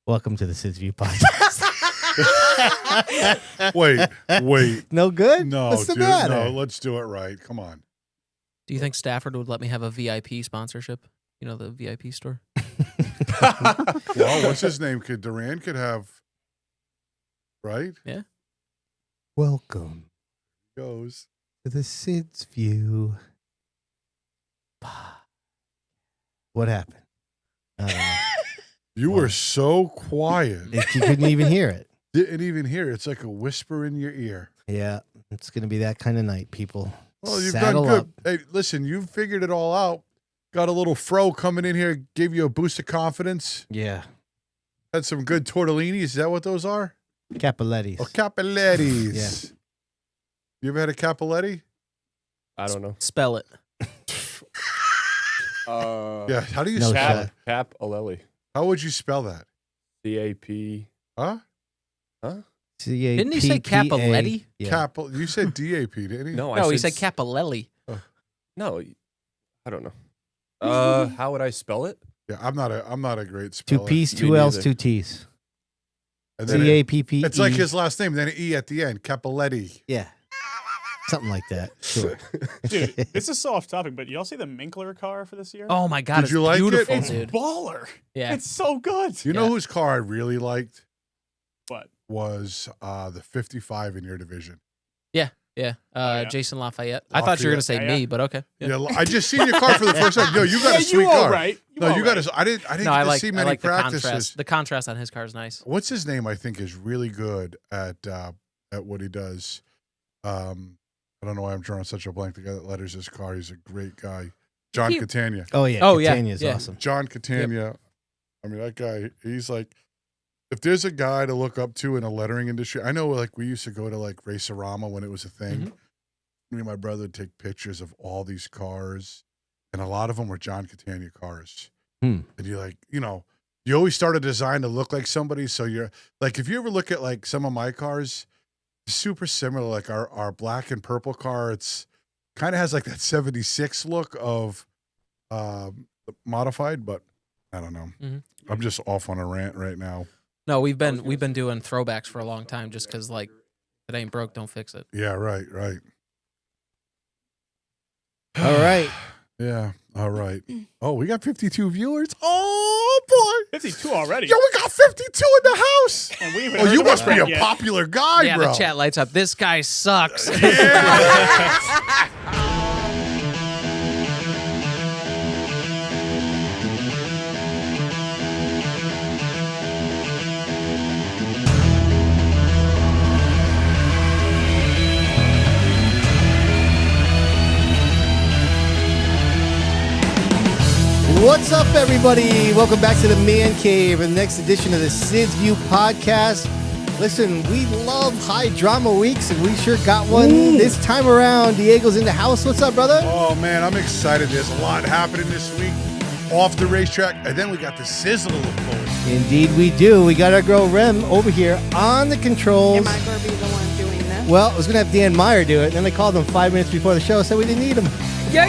Welcome to the SID's View podcast. Wait. No good? No, What's the dude, matter? no, let's do it right. Come on. Do you think Stafford would let me have a VIP sponsorship? You know, the VIP store? Well, what's his name? Duran could have, right? Yeah. Welcome Goes. to the SID's View. What happened? I don't know. You were so quiet. You couldn't even hear it. Didn't even hear it. It's like a whisper in your ear. Yeah, it's going to be that kind of night, people. Well, you've Saddle done good. up. Hey, listen, you've figured it all out. Got a little fro coming in here, gave you a boost of confidence. Yeah. Had some good tortellinis. Is that what those are? Capolettis. Oh, capolettis. Yeah. You ever had a capoletti? I don't know. Spell it. Yeah. How do you No spell shot. it? Cap Aleli. How would you spell that? CAP. Huh? C-A-P-P-A. Didn't he say Capoletti? Yeah. You said DAP, didn't he? No, No, he said Capolelli. No, I don't know. How would I spell it? Yeah, I'm not a great Two speller. P's, Me two L's, neither. two T's. And then C-A-P-P-E. it's like his last name, then an E at the end. Capoletti. Yeah. Something like that. Sure. Dude, this is so off topic, but y'all see the Minkler car for this year? Oh my God, Did it's you like it? beautiful, it's dude. baller. Yeah. It's so good. You know Yeah. whose car I really liked What? was the 55 in your division. Yeah. yeah. Jason Lafayette. I thought you were going to say Yeah, yeah. me, but okay. Yeah, I just seen your car for the first time. No, you got Yeah, a sweet you all car. right. No, you got a. I didn't No, get I to like, see I many like the practices. contrast. The contrast on his car is nice. What's his name? I think is really good at what he does. I don't know why I'm drawing such a blank. The guy that letters his car, he's a great guy. John Catania. Oh, yeah. Oh, yeah. Catania's Yeah. awesome. John Catania. I mean, that guy. He's like, if there's a guy to look up to in a lettering industry, I know. Like we used to go to like Racerama when it was a thing. Mhm. Me and my brother would take pictures of all these cars, and a lot of them were John Catania cars. Hmm. And you're like, you always start a design to look like somebody. So you're like, if you ever look at like some of my cars, super similar, like our black and purple car, it's kind of has like that 76 look of modified, but I don't know. Mhm. I'm just off on a rant right now. No, we've been doing throwbacks for a long time just because, like, if it ain't broke, don't fix it. Yeah, right. All right. Yeah, all right. Oh, we got 52 viewers. Oh, boy. 52 already. Yo, we got 52 in the house. And we haven't Oh, heard you of must our be a friend yet. popular guy, Yeah, bro. the chat lights up. This guy sucks. Yeah. What's up, everybody? Welcome back to the Man Cave, the next edition of the SID's View podcast. Listen, we love high drama weeks, and we sure got one this time around. Diego's in the house. What's up, brother? Oh, man, I'm excited. There's a lot happening this week off the racetrack. And then we got the sizzle to look forward to. Indeed, we do. We got our girl Rem over here on the controls. Am I going to be the one doing this? Well, I was going to have Dan Meyer do it, and then they called him 5 minutes before the show, said we didn't need him. Yo!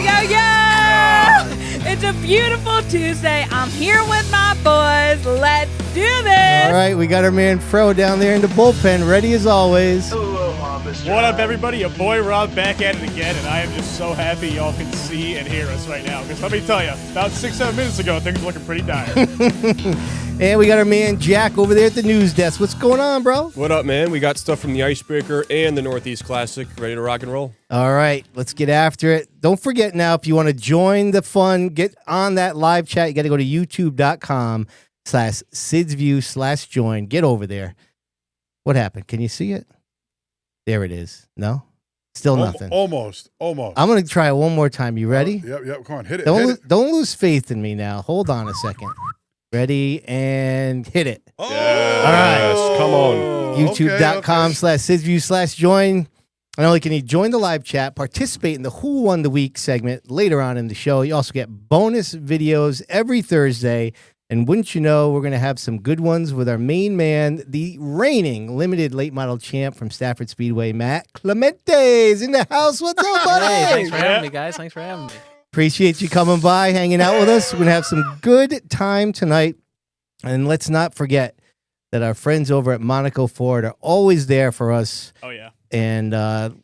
It's a beautiful Tuesday. I'm here with my boys. Let's do this. All right, we got our man Fro down there in the bullpen, ready as always. What up, everybody? Your boy Rob back at it again, and I am just so happy y'all can see and hear us right now. Because let me tell you, about 6-7 minutes ago, things were looking pretty dire. And we got our man Jack over there at the news desk. What's going on, bro? What up, man? We got stuff from the Icebreaker and the Northeast Classic ready to rock and roll. All right, let's get after it. Don't forget now, if you want to join the fun, get on that live chat, you got to go to youtube.com/SidsView/join. Get over there. What happened? Can you see it? There it is. No? Still nothing. Almost. I'm going to try it one more time. You ready? Yep. Come on, hit it. Don't lose faith in me now. Hold on a second. Ready and hit it. Oh, Yes, come on. youtube.com/SidsView/join. Not only can you join the live chat, participate in the Who Won the Week segment later on in the show, you also get bonus videos every Thursday. And wouldn't you know, we're going to have some good ones with our main man, the reigning limited late model champ from Stafford Speedway, Matt Clement is in the house. What's up, buddy? Hey, thanks for having me, guys. Thanks for having me. Appreciate you coming by, hanging out with us. We're going to have some good time tonight. And let's not forget, that our friends over at Monaco Ford are always there for us. Oh yeah. And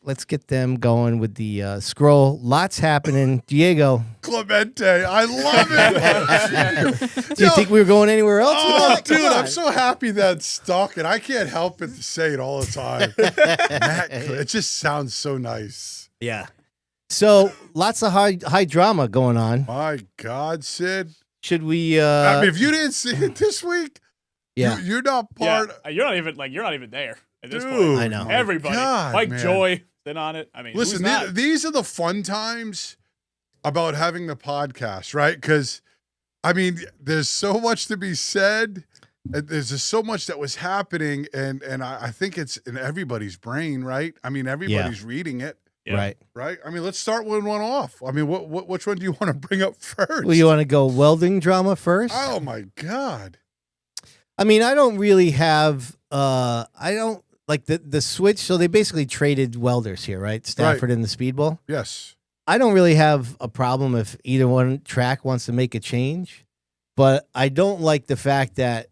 let's get them going with the scroll. Lots happening. Diego, Clemente, I love it. do you think we were going anywhere else? with Oh, that? Come dude, on. I'm so happy that's stuck, and I can't help but to say it all the time. It just sounds so nice. Yeah. So lots of high drama going on. My God, Sid. Should we? I mean, if you didn't see it this week, Yeah. you're not part. Yeah. You're not even there at this Dude, point. I know. Everybody. God, Mike man. Joy been on it. I mean, Listen, who's not? these are the fun times about having the podcast, right? Because, I mean, there's so much to be said. There's just so much that was happening, and I think it's in everybody's brain, right? I mean, everybody's reading it, Yeah. Right. I mean, let's start with one off. I mean, which one do you want to bring up first? Well, you want to go welding drama first? Oh my God! I mean, I don't really have. I don't like the switch. So they basically traded welders here, right? Stafford and the Speedbowl. Yes. I don't really have a problem if either one track wants to make a change, but I don't like the fact that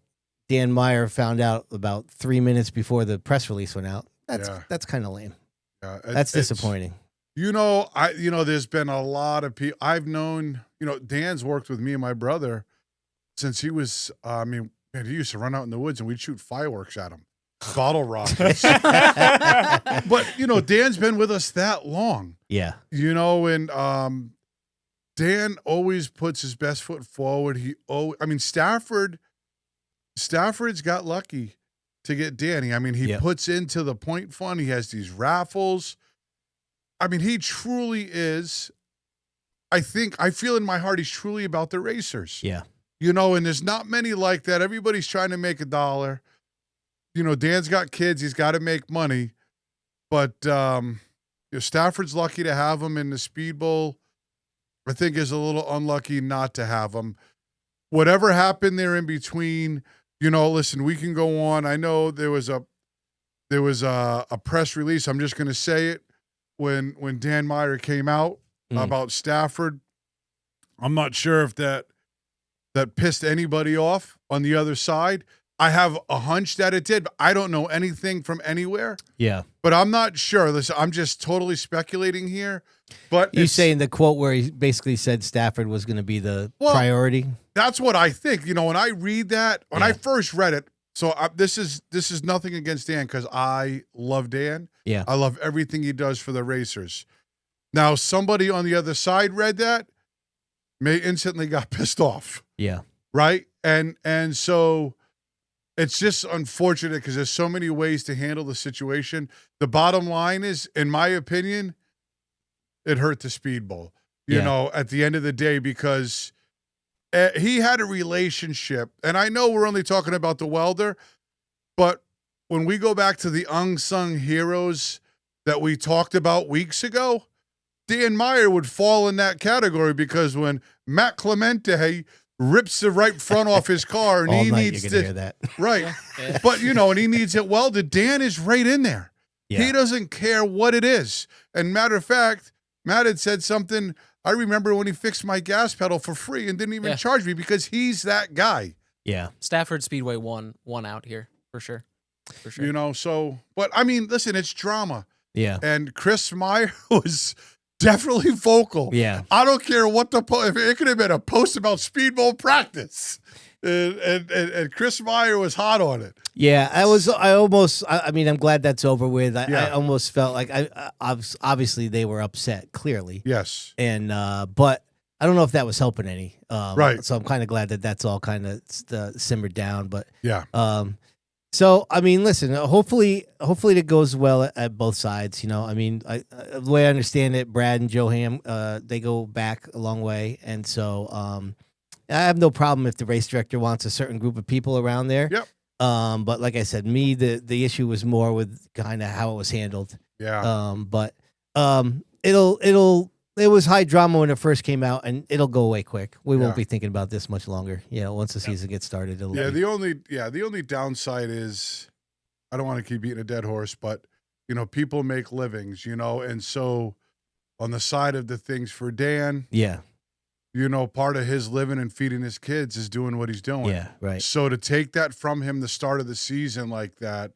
Dan Meyer found out about 3 minutes before the press release went out. That's kind of lame. Yeah, That's disappointing. There's been a lot of people I've known. Dan's worked with me and my brother since he was. Man, he used to run out in the woods and we'd shoot fireworks at him, bottle rockets. But Dan's been with us that long. Yeah. And Dan always puts his best foot forward. Stafford's got lucky to get Danny. I mean, he puts into the point fund. He has these raffles. I mean, he truly is. I feel in my heart he's truly about the racers. Yeah. And there's not many like that. Everybody's trying to make $1. Dan's got kids. He's got to make money. But Stafford's lucky to have him in the Speedbowl. I think is a little unlucky not to have him. Whatever happened there in between, listen, we can go on. I know there was a press release. I'm just going to say it when Dan Meyer came out about Stafford. I'm not sure if that pissed anybody off on the other side. I have a hunch that it did, but I don't know anything from anywhere. Yeah. But I'm not sure. Listen, I'm just totally speculating here. But You saying the quote where he basically said Stafford was going to be the priority? That's what I think. When I read that, when I first read it, so this is nothing against Dan because I love Dan. Yeah. I love everything he does for the racers. Now, somebody on the other side read that, may instantly got pissed off. Yeah. Right? And so it's just unfortunate because there's so many ways to handle the situation. The bottom line is, in my opinion, it hurt the Speedbowl, at the end of the day, because he had a relationship. And I know we're only talking about the welder, but when we go back to the unsung heroes that we talked about weeks Dan Meyer would fall in that category because when Matt Clemente rips the right front off his car and All he night needs you're to gonna hear that. right. But and he needs it welded. Dan is right in there. Yeah. He doesn't care what it is. And matter of fact, Matt had said something. I remember when he fixed my gas pedal for free and didn't even charge me because he's that guy. Yeah. Stafford Speedway won out here for sure. For sure. But I mean, listen, it's drama. Yeah. And Chris Meyer was definitely vocal. Yeah. I don't care what if it could have been a post about Speedbowl practice. And Chris Meyer was hot on it. Yeah, I mean, I'm glad that's over with. I almost felt like obviously they were upset, clearly. Yes. And, but I don't know if that was helping any. Right. So I'm kind of glad that that's all kind of simmered down. But yeah. So I mean, listen. Hopefully it goes well at both sides. I mean, the way I understand it, Brad and Joe Ham, they go back a long way, and so I have no problem if the race director wants a certain group of people around there. Yep. But like I said, the issue was more with kind of how it was handled. Yeah. But it was high drama when it first came out, and it'll go away quick. We won't be thinking about this much longer. Once the season gets started, it'll be. The only downside is, I don't want to keep beating a dead horse, but people make livings, and so on the side of the things for Dan, Yeah. part of his living and feeding his kids is doing what he's doing. Yeah, right. So to take that from him the start of the season like that,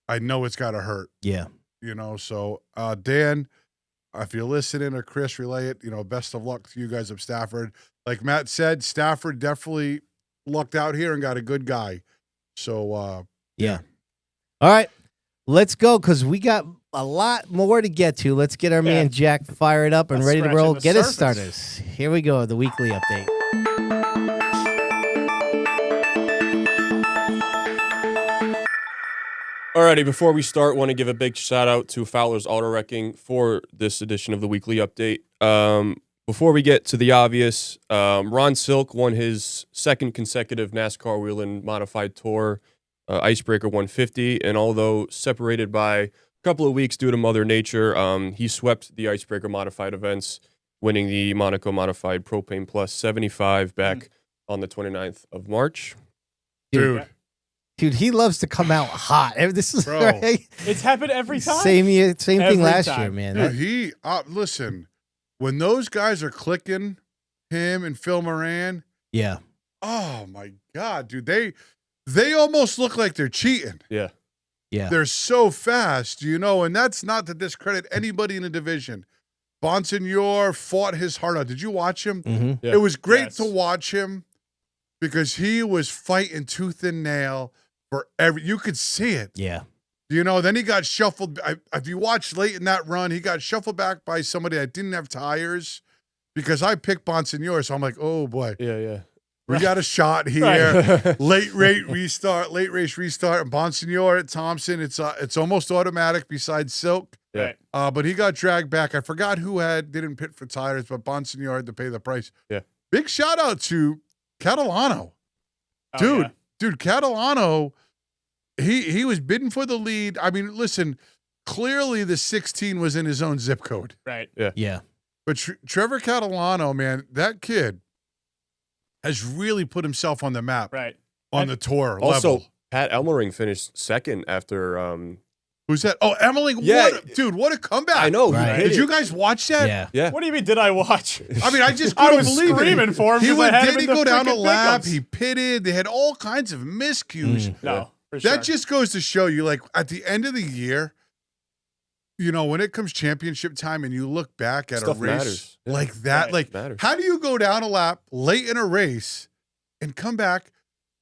I know it's got to hurt. Yeah. So Dan, if you're listening, or Chris, relay it, best of luck to you guys of Stafford. Like Matt said, Stafford definitely lucked out here and got a good guy. So, yeah. All right, let's go because we got a lot more to get to. Let's get our man Jack fired up and Let's ready to scratch roll. the Get us surface. started. Here we go, the weekly update. Alrighty, before we start, want to give a big shout out to Fowler's Auto Wrecking for this edition of the weekly update. Before we get to the obvious, Ron Silk won his second consecutive NASCAR Whelen Modified Tour Icebreaker 150, and although separated by a couple of weeks due to Mother Nature, he swept the Icebreaker Modified events, winning the Monaco Modified Propane Plus 75 back on the 29th of March. dude, He loves to come out hot. This is Bro. right. It's happened every time. Same thing Every last time. year, man. dude, listen, when those guys are clicking, him and Phil Moran, Yeah. oh my God, dude, they almost look like they're cheating. Yeah. Yeah. They're so fast, and that's not to discredit anybody in the division. Bonsignor fought his heart out. Did you watch him? Mm-hmm. Yeah. It was great Yes. to watch him because he was fighting tooth and nail for you could see it. Yeah. Then he got shuffled. If you watch late in that run, he got shuffled back by somebody that didn't have tires because I picked Bonsignor. So I'm like, oh boy, Yeah. we got a shot here. Late race restart, and Bonsignor at Thompson. It's almost automatic besides Silk. Yeah. Right. But he got dragged back. I forgot who didn't pit for tires, but Bonsignor had to pay the price. Yeah. Big shout out to Catalano. Oh, Dude, Catalano, he was bidding for the lead. I mean, listen, clearly the 16 was in his own zip code. Right. Yeah. But Trevor Catalano, man, that kid has really put himself on the map Right. on the tour Also, level. Pat Elmering finished second after. Who's that? Oh, Emily. Yeah. What a comeback. I know. Right. He Did hit you it. guys watch that? Yeah. Yeah. What do you mean? Did I watch? I mean, I just I couldn't was believe screaming it. for him He because I had him did in he go the down a freaking lap? pickups. He pitted. They had all kinds of miscues. No. For That sure. just goes to show you, like, at the end of the year, when it comes championship time and you look back at Stuff a race matters. Yeah. like that, Right. like, Matters. how do you go down a lap late in a race and come back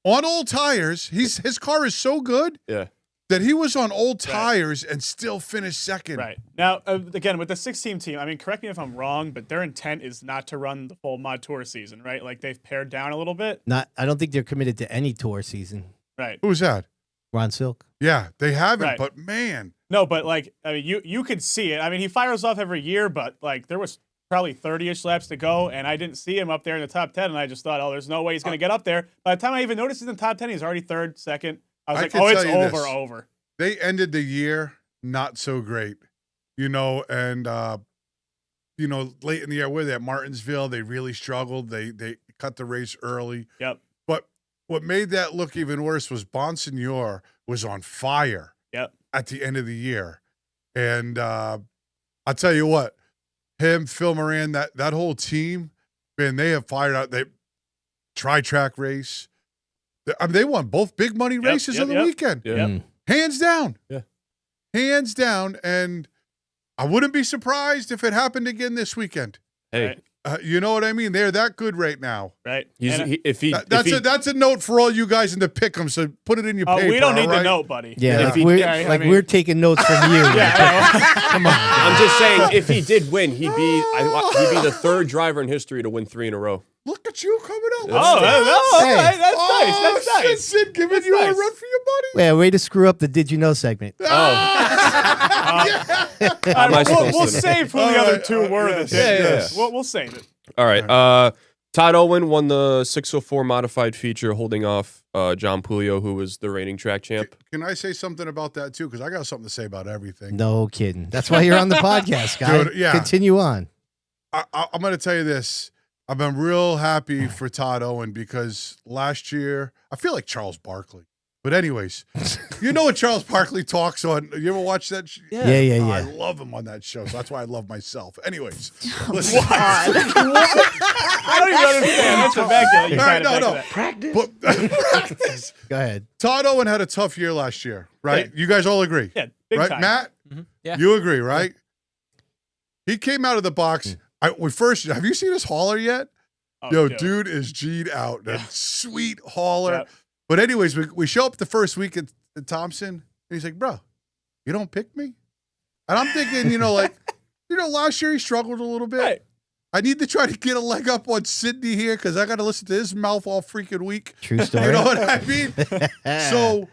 on old tires? His car is so good Yeah. that he was on old Right. tires and still finished second. Right. Now, again, with the 16 team, I mean, correct me if I'm wrong, but their intent is not to run the full Mod Tour season, right? Like they've pared down a little bit. I don't think they're committed to any tour season. Right. Who's that? Ron Silk. Yeah, they haven't, Right. but man. No, but like, I mean, you could see it. I mean, he fires off every year, but like there was probably 30-ish laps to go, and I didn't see him up there in the top 10, and I just thought, oh, there's no way he's going to get up there. By the time I even noticed he's in the top 10, he's already third, second. I was I like, can oh, it's tell you this. over. They ended the year not so great, and late in the year, where they at Martinsville, they really struggled. They cut the race early. Yep. But what made that look even worse was Bonsignor was on fire. Yep. At the end of the year, and I'll tell you what, him, Phil Moran, that whole team, man, they have fired out. They tri-track race. They won both big money races on the weekend. Yeah. Yep. Mm. Hands down. Yeah. Hands down. And I wouldn't be surprised if it happened again this weekend. Hey, Right. You know what I mean? They're that good right now. Right. he's, And, That's a note for all you guys in the pick'em, so put it in your paper. we don't need all right? the note, buddy. Yeah, Yeah. like, If we're, yeah, I like mean- we're taking notes from you. Come on. I'm just saying, if he did win, he'd be the third driver in history to win 3 in a row. Look at you coming up. Oh, that's Hey. nice. That's nice. That's nice. Sid giving That's you a nice. run for your money. Yeah, way to screw up the Did You Know segment. How am I supposed We'll to know? save who the All other right, two were. yes, that did yes. this. We'll save it. All right. Todd Owen won the 604 modified feature, holding off John Pulio, who was the reigning track champ. Can I say something about that too? Because I got something to say about everything. No kidding. That's why you're on the podcast, guy. Dude, yeah. Continue on. I'm going to tell you this. I've been real happy for Todd Owen because last year, I feel like Charles Barkley. But anyways, you know what Charles Barkley talks on? You ever watch that? Yeah. I love him on that show. So that's why I love myself. Anyways, listen. I don't even understand. That's immaculate. You All right, kinda no. that. Practice. Go ahead. Todd Owen had a tough year last year, right? Yeah. You guys all agree? Yeah, big right, time. Matt? Yeah. You agree, right? He came out of the box. Have you seen his hauler yet? Oh, Yo, dude is G'd out. That sweet hauler. Yeah. But anyways, we show up the first week at Thompson, and he's like, bro, you don't pick me? And I'm thinking, last year he struggled a little bit. Right. I need to try to get a leg up on Sydney here because I got to listen to his mouth all freaking week. True story. You know what I mean? So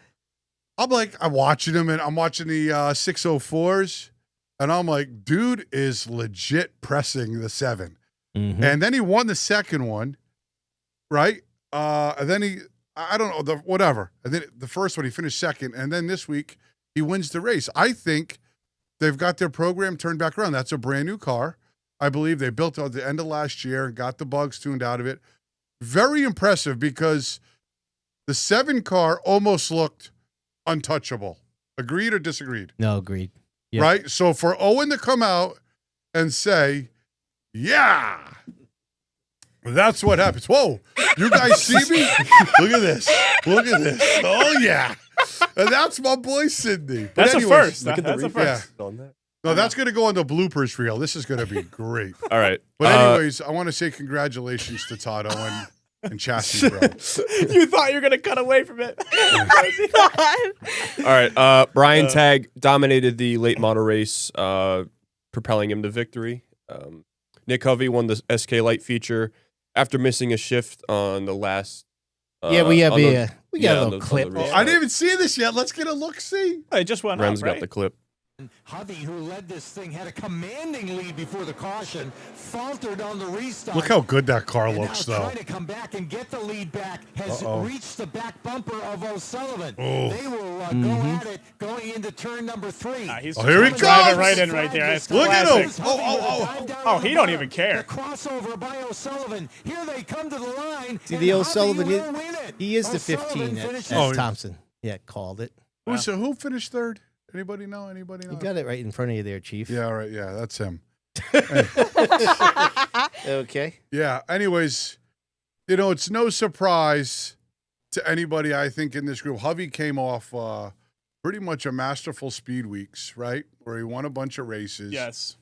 I'm watching him, and I'm watching the 604s, and I'm like, dude is legit pressing the 7. Mhm. And then he won the second one, right? And then I don't know, whatever. And then the first one, he finished second. And then this week, he wins the race. I think they've got their program turned back around. That's a brand new car. I believe they built it at the end of last year and got the bugs tuned out of it. Very impressive because the 7 car almost looked untouchable. Agreed or disagreed? No, agreed. Yep. Right? So for Owen to come out and say, yeah, that's what happens. Whoa, you guys see me? Look at this. Look at this. Oh, yeah. And that's my boy, Sydney. But That's a anyways, first. Look at the That's a first. on that. No, that's going to go on the bloopers reel. This is going to be great. All right. But anyways, I want to say congratulations to Todd Owen and Chassis Bro. You thought you were gonna cut away from it. All right. Brian Tagg dominated the late model race, propelling him to victory. Nick Hovey won the SK Light feature after missing a shift on the last. We got on a the little clip. restart. I didn't even see this yet. Let's get a look-see. It just went Rem's up, right? got the clip. Hovey, who led this thing, had a commanding lead before the caution, faltered on the restart. Look how good that car and looks, now though. trying to come back and get the lead back, has reached the back bumper of O'Sullivan. Oh. They will go at it going into turn number 3. He's here he driving comes. right in right there. That's Look at classic. him. Oh. Oh, he don't even care. The crossover by O'Sullivan. Here they come to the line. See, and the Hovey O'Sullivan, will win it. he is the O'Sullivan 15 finishes at Oh, Thompson. Yeah, called it. Who finished third? Anybody know? Anybody know? You got it right in front of you there, Chief. Yeah, all right. Yeah, that's him. Okay. Yeah. Anyways, it's no surprise to anybody, I think, in this group. Hovey came off pretty much a masterful speed weeks, right? Where he won a bunch of races. Yes.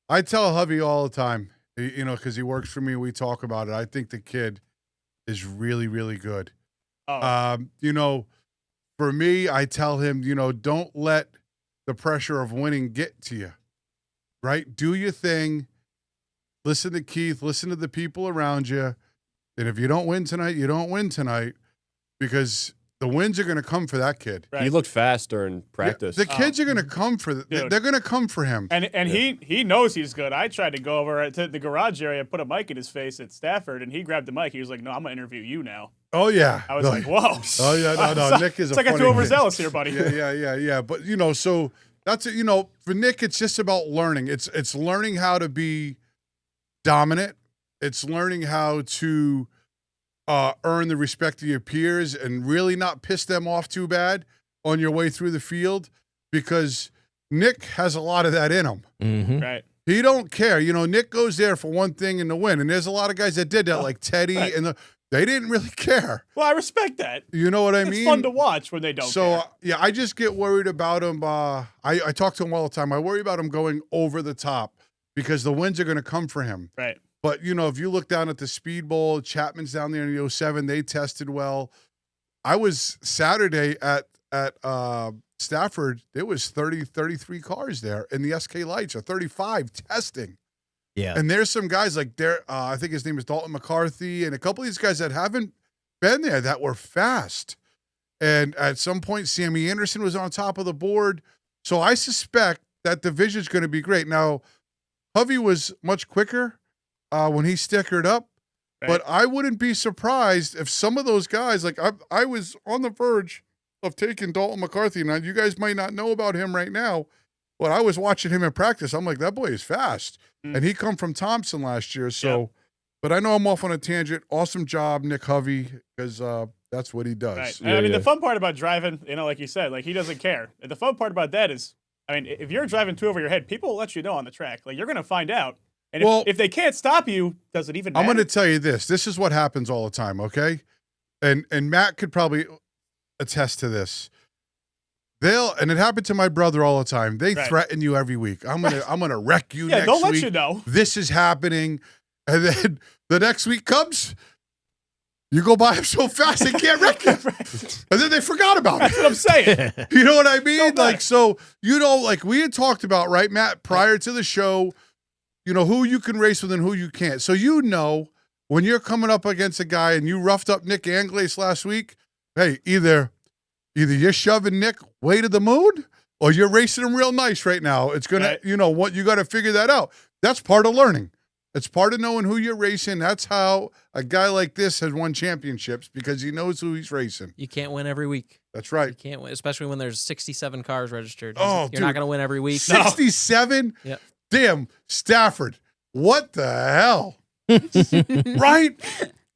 I tell Hovey all the time, because he works for me. We talk about it. I think the kid is really, really good. Oh. For me, I tell him, don't let the pressure of winning get to you, right? Do your thing. Listen to Keith. Listen to the people around you. And if you don't win tonight, you don't win tonight because the wins are going to come for that kid. Right. He looked fast during practice. The kids are going to come for Dude. they're going to come for him. And he knows he's good. I tried to go over to the garage area, put a mic in his face at Stafford, and he grabbed the mic. He was like, "No, I'm gonna interview you now." Oh yeah. I was like, "Whoa!" Oh yeah, no. Nick is It's a like I funny feel kid. overzealous here, buddy. Yeah. But so that's it. For Nick, it's just about learning. It's learning how to be dominant. It's learning how to earn the respect of your peers and really not piss them off too bad on your way through the field, because Nick has a lot of that in him. Mm-hmm. Right. He don't care. Nick goes there for one thing and to win. And there's a lot of guys that did that, like Teddy, right. and they didn't really care. Well, I respect that. You know what I It's mean? fun to watch when they don't. So care. I just get worried about him. I talk to him all the time. I worry about him going over the top because the wins are going to come for him. Right. But if you look down at the Speedbowl, Chapman's down there in the 07. They tested well. I was Saturday at Stafford. There was 33 cars there in the SK Lights, or 35 testing. Yeah. And there's some guys like there. I think his name is Dalton McCarthy, and a couple of these guys that haven't been there that were fast. And at some point, Sammy Anderson was on top of the board. So I suspect that division is going to be great. Now, Hovey was much quicker when he stickered up, Right. but I wouldn't be surprised if some of those guys, like I was on the verge of taking Dalton McCarthy. Now, you guys might not know about him right now, but I was watching him in practice. I'm like, that boy is fast. And he come from Thompson last year. So, Yep. But I know I'm off on a tangent. Awesome job, Nick Hovey, because That's what he does. Right. Yeah, I mean, yeah. the fun part about driving, like you said, like he doesn't care. The fun part about that is, I mean, if you're driving two over your head, people will let you know on the track. Like you're going to find out. And Well- if they can't stop you, does it even matter? I'm going to tell you this. This is what happens all the time, okay? And Matt could probably attest to this. And it happened to my brother all the time. They Right. threaten you every week. I'm gonna wreck you Yeah, next they'll let week. you know. This is happening. And then the next week comes, you go by them so fast they can't wreck you. And then they forgot about That's it. what I'm saying. You know what I mean? So Like, so, like we had talked about, right, Matt, prior to the show, who you can race with and who you can't. So when you're coming up against a guy and you roughed up Nick Anglace last week, hey, either you're shoving Nick way to the moon or you're racing him real nice right now. It's going to, what you got to figure that out. That's part of learning. It's part of knowing who you're racing. That's how a guy like this has won championships, because he knows who he's racing. You can't win every week. That's You right. can't win, especially when there's 67 cars registered. Oh, You're dude. not going to win every week. 67? Yep. Damn, Stafford. What the hell? Right?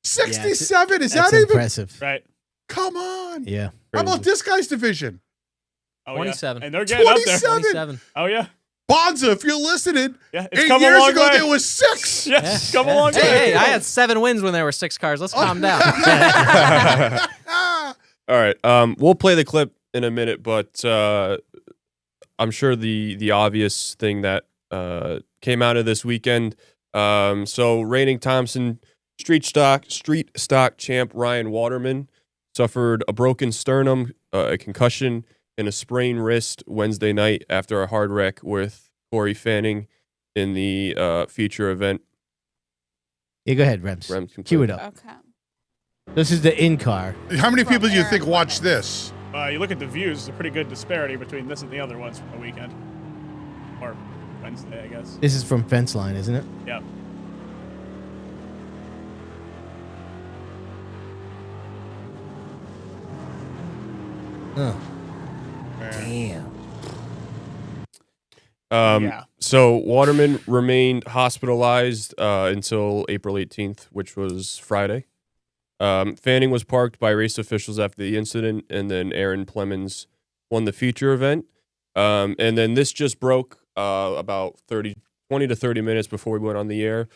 67? Is That's that even? impressive. Right. Come on. Yeah. How about this guy's division? Oh, 27. Yeah. And they're getting up there. 27. 27. Oh, yeah. Bonza, if you're listening, Yeah. It's 8 come a years long ago way. there was 6. Yes, it's come a long way. Hey, I had 7 wins when there were 6 cars. Let's calm down. All right. We'll play the clip in a minute, but I'm sure the obvious thing that came out of this weekend. So reigning Thompson street stock champ Ryan Waterman suffered a broken sternum, a concussion, and a sprained wrist Wednesday night after a hard wreck with Corey Fanning in the feature event. Yeah, go ahead, Rems. Cue it up. Okay. This is the in-car. How many people do you think watch this? You look at the views, there's a pretty good disparity between this and the other ones from the weekend. Or Wednesday, I guess. This is from Fence Line, isn't it? Yeah. Oh. Damn. Yeah. So Waterman remained hospitalized until April 18th, which was Friday. Fanning was parked by race officials after the incident, and then Aaron Plemons won the feature event. And then this just broke about 20 to 30 minutes before we went on the air.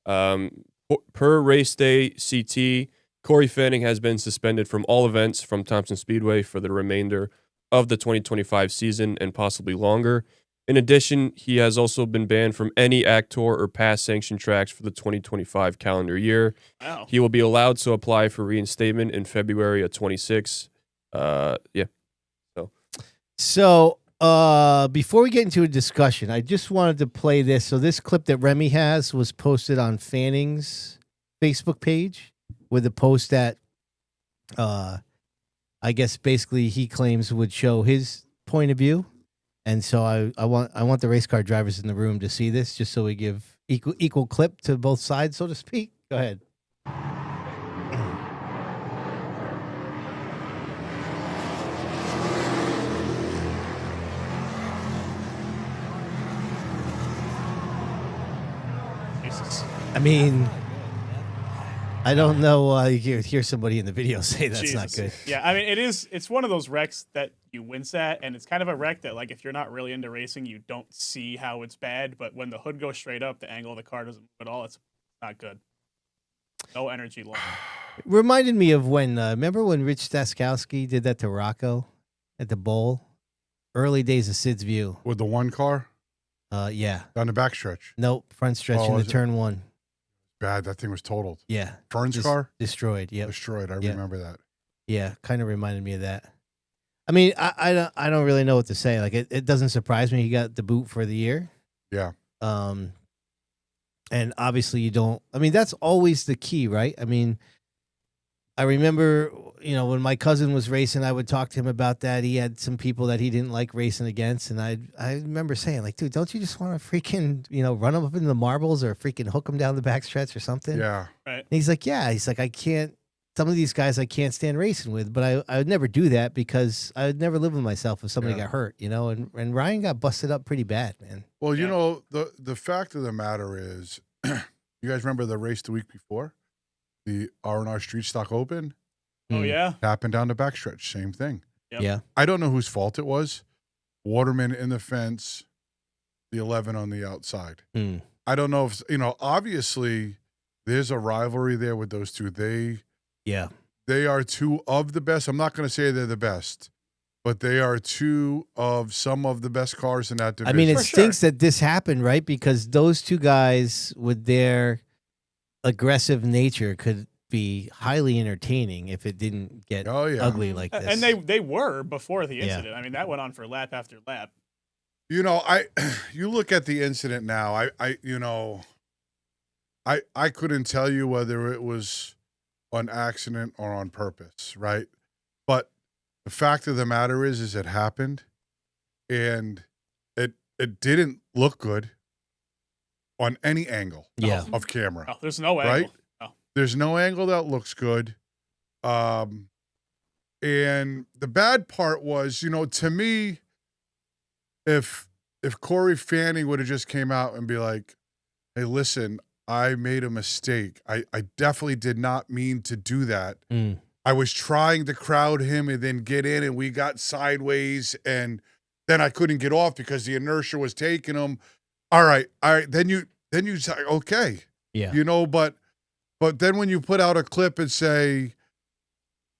Per race day CT, Corey Fanning has been suspended from all events from Thompson Speedway for the remainder of the 2025 season and possibly longer. In addition, he has also been banned from any ACT Tour or past sanctioned tracks for the 2025 calendar year. Wow. He will be allowed to apply for reinstatement in February of 26. So, before we get into a discussion, I just wanted to play this. So this clip that Remy has was posted on Fanning's Facebook page with a post that, I guess basically he claims would show his point of view. And so I want the race car drivers in the room to see this, just so we give equal clip to both sides, so to speak. Go ahead. Jesus. I mean, I don't know. You hear somebody in the video say that's not Jesus. good. Yeah, I mean, it's one of those wrecks that you wince at, and it's kind of a wreck that, like, if you're not really into racing, you don't see how it's bad. But when the hood goes straight up, the angle of the car doesn't move at all. It's not good. No energy lost. Reminded me of when, remember when Rich Staskowski did that to Rocco at the bowl? Early days of Sid's View. With the one car Yeah. down the backstretch. Nope. Front stretch Oh, in the is it? turn 1. Bad. That thing was totaled. Yeah. Fern's car? Destroyed. Yep. Destroyed. I Yeah. remember that. Yeah. Kind of reminded me of that. I mean, I don't really know what to say. Like, it doesn't surprise me he got the boot for the year. Yeah. And obviously you don't, I mean, that's always the key, right? I mean, I remember, when my cousin was racing, I would talk to him about that. He had some people that he didn't like racing against. And I remember saying, like, dude, don't you just want to freaking, run them up into the marbles or freaking hook them down the backstretch or something? Yeah. Right. And he's like, yeah. He's like, I can't, some of these guys I can't stand racing with, but I would never do that because I would never live with myself if somebody Yeah. got hurt, and Ryan got busted up pretty bad, man. Well, Yeah. the fact of the matter is, you guys remember the race the week before? The R&R Street Stock Open? Oh yeah. Happened down the backstretch, same thing. Yep. Yeah. I don't know whose fault it was. Waterman in the fence, the 11 on the outside. Mm. I don't know if, obviously there's a rivalry there with those two. Yeah. They are two of the best. I'm not going to say they're the best, but they are two of some of the best cars in that I division. mean, it For stinks that this happened, right? Because those two guys with their aggressive nature could be highly entertaining if it didn't get Oh, yeah. ugly like this. And they were before the Yeah. incident. I mean, that went on for lap after lap. You look at the incident now. I couldn't tell you whether it was on accident or on purpose, right? But the fact of the matter is it happened, and it didn't look good on any angle Yeah. of camera. Oh, there's no way. Right? Oh. There's no angle that looks good. And the bad part was, to me, if Corey Fanning would have just came out and be like, hey, listen, I made a mistake. I definitely did not mean to do that. Mm. I was trying to crowd him and then get in, and we got sideways, and then I couldn't get off because the inertia was taking him. All right. Then you say, okay, Yeah. but then when you put out a clip and say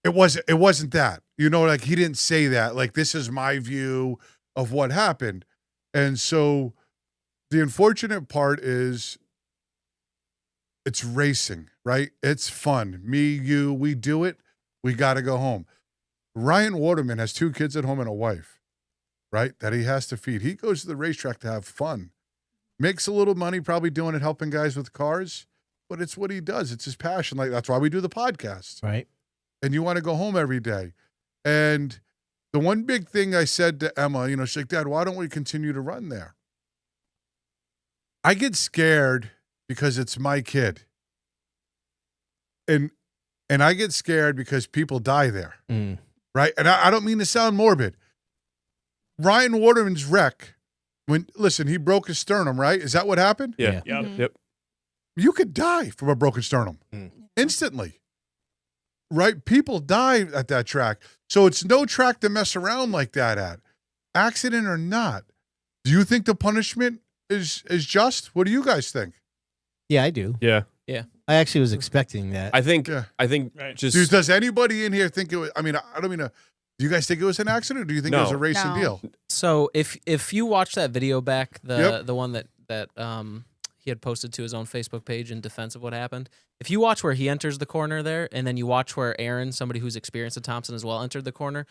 it wasn't that, like he didn't say that, like, this is my view of what happened. And so the unfortunate part is it's racing, right? It's fun. Me, you, we do it. We got to go home. Ryan Waterman has 2 kids at home and a wife, right? That he has to feed. He goes to the racetrack to have fun. Makes a little money probably doing it, helping guys with cars, but it's what he does. It's his passion. Like, that's why we do the podcast. Right. And you want to go home every day. And the one big thing I said to Emma, she's like, Dad, why don't we continue to run there? I get scared because it's my kid. And I get scared because people die there. Mm. Right? And I don't mean to sound morbid. Ryan Waterman's wreck, he broke his sternum, right? Is that what happened? Yeah. Yep. Yep. You could die from a broken sternum instantly. Right? People die at that track. So it's no track to mess around like that at. Accident or not. Do you think the punishment is just? What do you guys think? Yeah, I do. Yeah. I actually was expecting that. I think Right. just Does anybody in here think it was, I don't mean to, do you guys think it was an accident, or do you think it was No. a racing No. deal? So if you watch that video back, Yep. the one that he had posted to his own Facebook page in defense of what happened, if you watch where he enters the corner there, and then you watch where Aaron, somebody who's experienced at Thompson as well, entered the corner,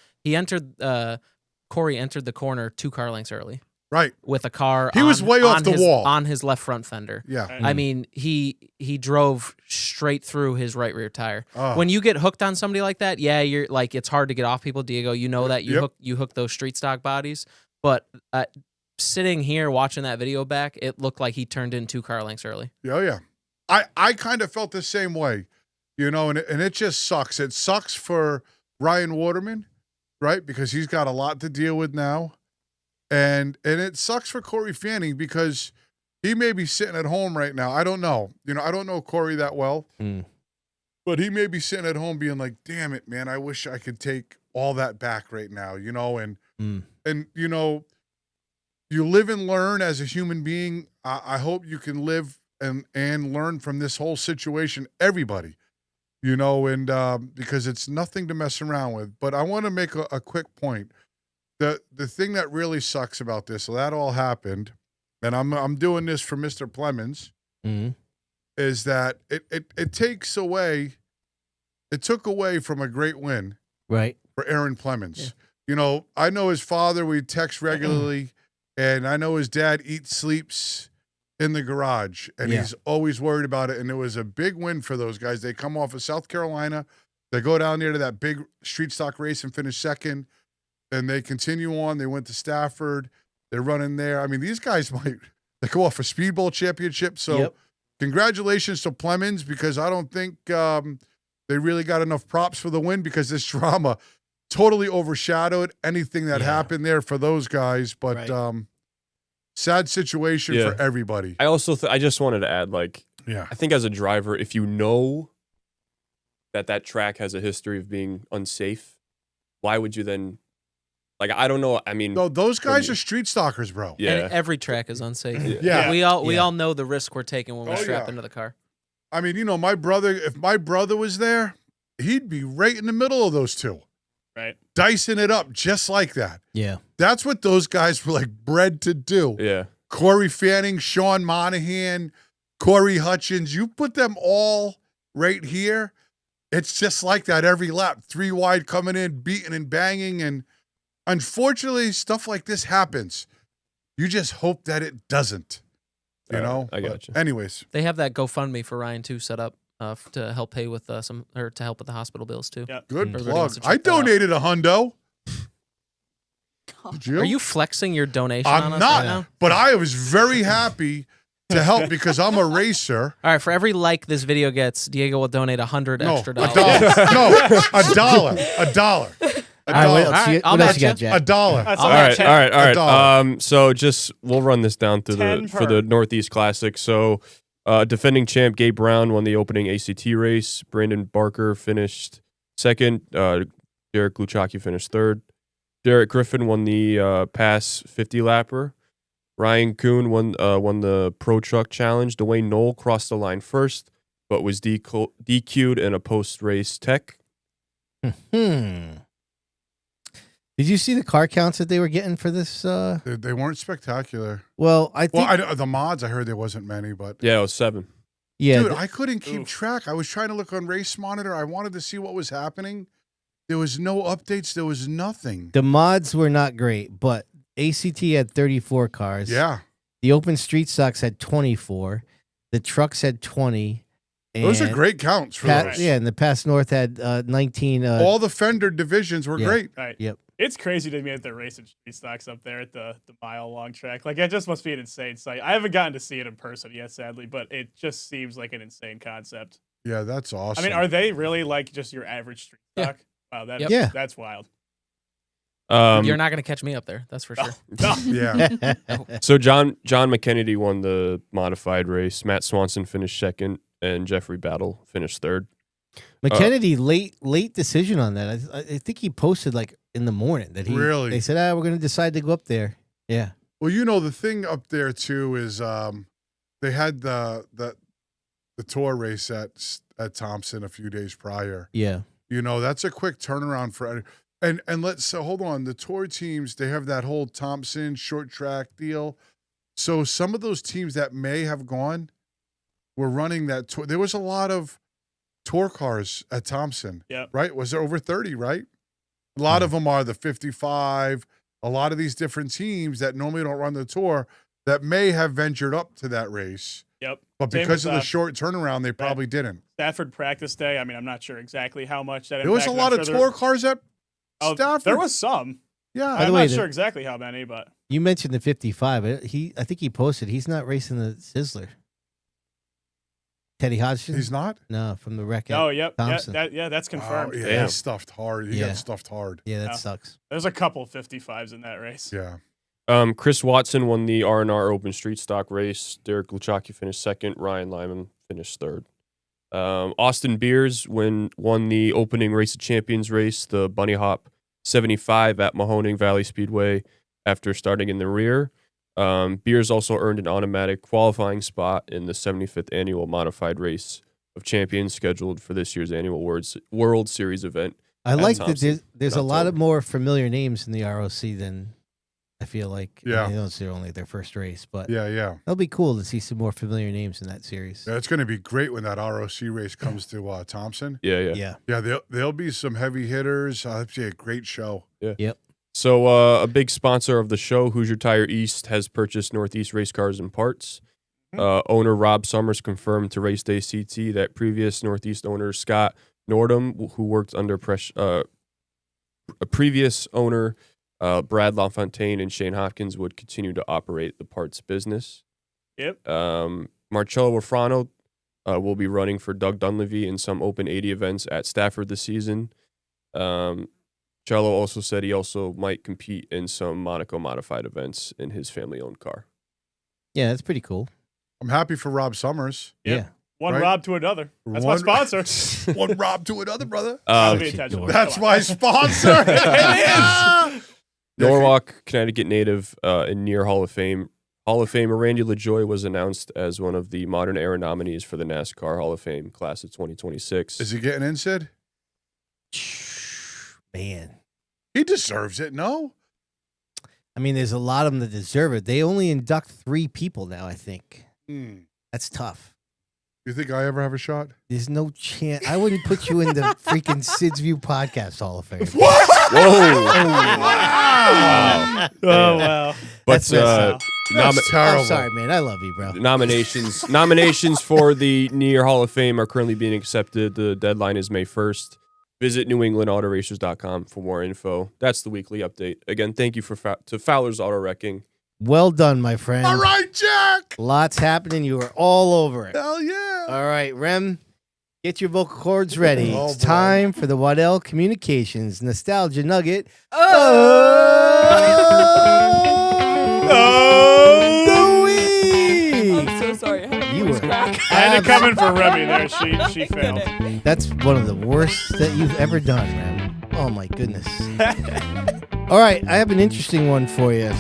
Corey entered the corner 2 car lengths early Right. with a car. He was way off the wall. On his left front fender. Yeah. Right. I mean, he drove straight through his right rear tire. Oh. When you get hooked on somebody like that, yeah, you're like, it's hard to get off people. Diego, you know that Yep. you hook those street stock bodies. But sitting here watching that video back, it looked like he turned in 2 car lengths early. Oh, yeah. I kind of felt the same way, and it just sucks. It sucks for Ryan Waterman, right? Because he's got a lot to deal with now. And it sucks for Corey Fanning because he may be sitting at home right now. I don't know. I don't know Corey that well. Mm. But he may be sitting at home being like, damn it, man, I wish I could take all that back right now, and you live and learn as a human being. I hope you can live and learn from this whole situation, everybody, and because it's nothing to mess around with. But I want to make a quick point. The thing that really sucks about this, so that all happened, and I'm doing this for Mr. Clemens, Mm. is that it took away from a great win Right. for Aaron Clemens. I know his father, we text regularly, and I know his dad eats, sleeps in the garage, and Yeah. he's always worried about it. And it was a big win for those guys. They come off of South Carolina. They go down there to that big street stock race and finish second, and they continue on. They went to Stafford. They're running there. I mean, these guys they go off a Speedbowl championship. So Yep. Congratulations to Clemens, because I don't think they really got enough props for the win, because this drama totally overshadowed anything that happened there for those guys. But Right. sad situation for everybody. I also I just wanted to add, Yeah. I think as a driver, if you know that track has a history of being unsafe, why would you then? Like, I don't know. I mean, No, those guys are street stalkers, bro. yeah. And every track is unsafe. Yeah. We all know the risk we're taking when we strap into the car. I mean, you know, my brother, if my brother was there, he'd be right in the middle of those two. Right. Dicing it up just like that. Yeah. That's what those guys were like bred to do. Yeah. Corey Fanning, Sean Monahan, Corey Hutchins, you put them all right here. It's just like that every lap. 3 wide coming in, beating and banging. And unfortunately, stuff like this happens. You just hope that it doesn't. You know? I got you. Anyways. They have that GoFundMe for Ryan too set up to help pay with to help with the hospital bills too. Yeah. Good Everybody plug. wants to check I that out. donated a hundo. Did you? Are you flexing your donation on I'm us not, right now? but I was very happy to help because I'm a racer. All right, for every like this video gets, Diego will donate $100 No, extra a dollars. dollar. No, a dollar. A dollar. A All right, what dollar. else, you, I'll what else bet you you. got, Jack? A dollar. That's All all right, all right, all right. $1. So just we'll run this down through 10 for the per. Northeast Classic. So defending champ Gabe Brown won the opening ACT race. Brandon Barker finished second. Derek Luchacki finished third. Derek Griffin won the pass 50 lapper. Ryan Kuhn won the Pro Truck Challenge. Dwayne Knoll crossed the line first, but was DQ'd in a post race tech. Did you see the car counts that they were getting for this? They weren't spectacular. Well, I think. Well, the mods, I heard there wasn't many, but Yeah, it was 7. yeah. dude, I couldn't keep track. I was trying to look on Race Monitor. I wanted to see what was happening. There was no updates. There was nothing. the mods were not great, but ACT had 34 cars. Yeah. The Open Street Stocks had 24. The trucks had 20. And Those are great counts for those. Yeah, and the Pass North had 19. All the fender divisions were yeah. great. Right. Yep. It's crazy to me that they're racing street stocks up there at the mile-long track. Like, it just must be an insane sight. I haven't gotten to see it in person yet, sadly, but it just seems like an insane concept. Yeah, that's awesome. I mean, are they really like just your average street Yeah. stock? Wow, that's, Yeah. that's wild. You're not going to catch me up there. That's for sure. Yeah. So John McKennedy won the modified race. Matt Swanson finished second, and Jeffrey Battle finished third. McKennedy late decision on that. I think he posted like in the morning that he Really? They said, we're going to decide to go up there. Yeah. Well, you know, the thing up there too is they had the tour race at Thompson a few days prior. Yeah. You know, that's a quick turnaround for and so hold on. The tour teams, they have that whole Thompson short track deal. So some of those teams that may have gone were running that tour. There was a lot of tour cars at Thompson. Yep. Right? Was there over 30, right? A lot of them are the 55. A lot of these different teams that normally don't run the tour that may have ventured up to that race. Yep. But Same because with, of the short turnaround, they probably didn't. Stafford practice day. I mean, I'm not sure exactly how much that There was a impacted. lot I'm of sure tour cars at there, Stafford. there was some. Yeah. By the I'm way, not sure exactly how many, but You mentioned the 55. I think he posted he's not racing the Sizzler. Teddy Hodgson? He's not? No, from the wreck. oh, yep, Thompson. that's confirmed. Oh, yeah, Damn. he stuffed hard. He Yeah. got stuffed hard. Yeah, that Yeah. sucks. There's a couple 55s in that race. Yeah. Chris Watson won the R&R Open Street Stock race. Derek Luchacki finished second. Ryan Lyman finished third. Austin Beers won the opening Race of Champions race, the Bunny Hop 75 at Mahoning Valley Speedway after starting in the rear. Beers also earned an automatic qualifying spot in the 75th annual modified race of champions scheduled for this year's annual World Series event. I at like that Thompson there's in a lot of October. more familiar names in the ROC than I feel like. Yeah. I know it's only their first race, but Yeah, yeah. it'll be cool to see some more familiar names in that series. Yeah, it's going to be great when that ROC race comes to Thompson. Yeah. Yeah. Yeah, there'll be some heavy hitters. It'll be a great show. Yep. So a big sponsor of the show, Hoosier Tire East, has purchased Northeast Race Cars and Parts. Owner Rob Summers confirmed to Race Day CT that previous Northeast owner Scott Nordham, who worked under a previous owner, Brad LaFontaine and Shane Hopkins, would continue to operate the parts business. Yep. Marcello Wafrano will be running for Doug Dunleavy in some Open 80 events at Stafford this season. Cello also said he also might compete in some Monaco modified events in his family-owned car. Yeah, that's pretty cool. I'm happy for Rob Summers. Yep. Yeah. One Right? Rob to another. That's my One- sponsor. One Rob to another, brother. Gotta be intentional. That's Come on. my sponsor. It is. Norwalk, Connecticut native and near Hall of Fame. Hall of Famer Randy LaJoy was announced as one of the modern era nominees for the NASCAR Hall of Fame class of 2026. Is he getting in, Sid? Man. He deserves it, no? I mean, there's a lot of them that deserve it. They only induct 3 people now, I think. That's tough. You think I ever have a shot? There's no chance. I wouldn't put you in the freaking Sid's View Podcast Hall of Fame. What? Whoa! Wow. Oh, wow. But That's messed up. That's terrible. I'm sorry, man. I love you, bro. nominations for the Near Hall of Fame are currently being accepted. The deadline is May 1st. Visit NewEnglandAutoRacers.com for more info. That's the weekly update. Again, thank you to Fowler's Auto Wrecking. Well done, my friend. All right, Jack. Lots happening. You are all over it. Hell yeah. All right, Rem, get your vocal cords ready. Oh, It's boy. time for the Waddell Communications Nostalgia Nugget. The week. I'm so sorry. I had a You voice were crack. I had to come in for Remy there. She failed. Couldn't. That's one of the worst that you've ever done, Rem. Oh, my goodness. All right, I have an interesting one for you.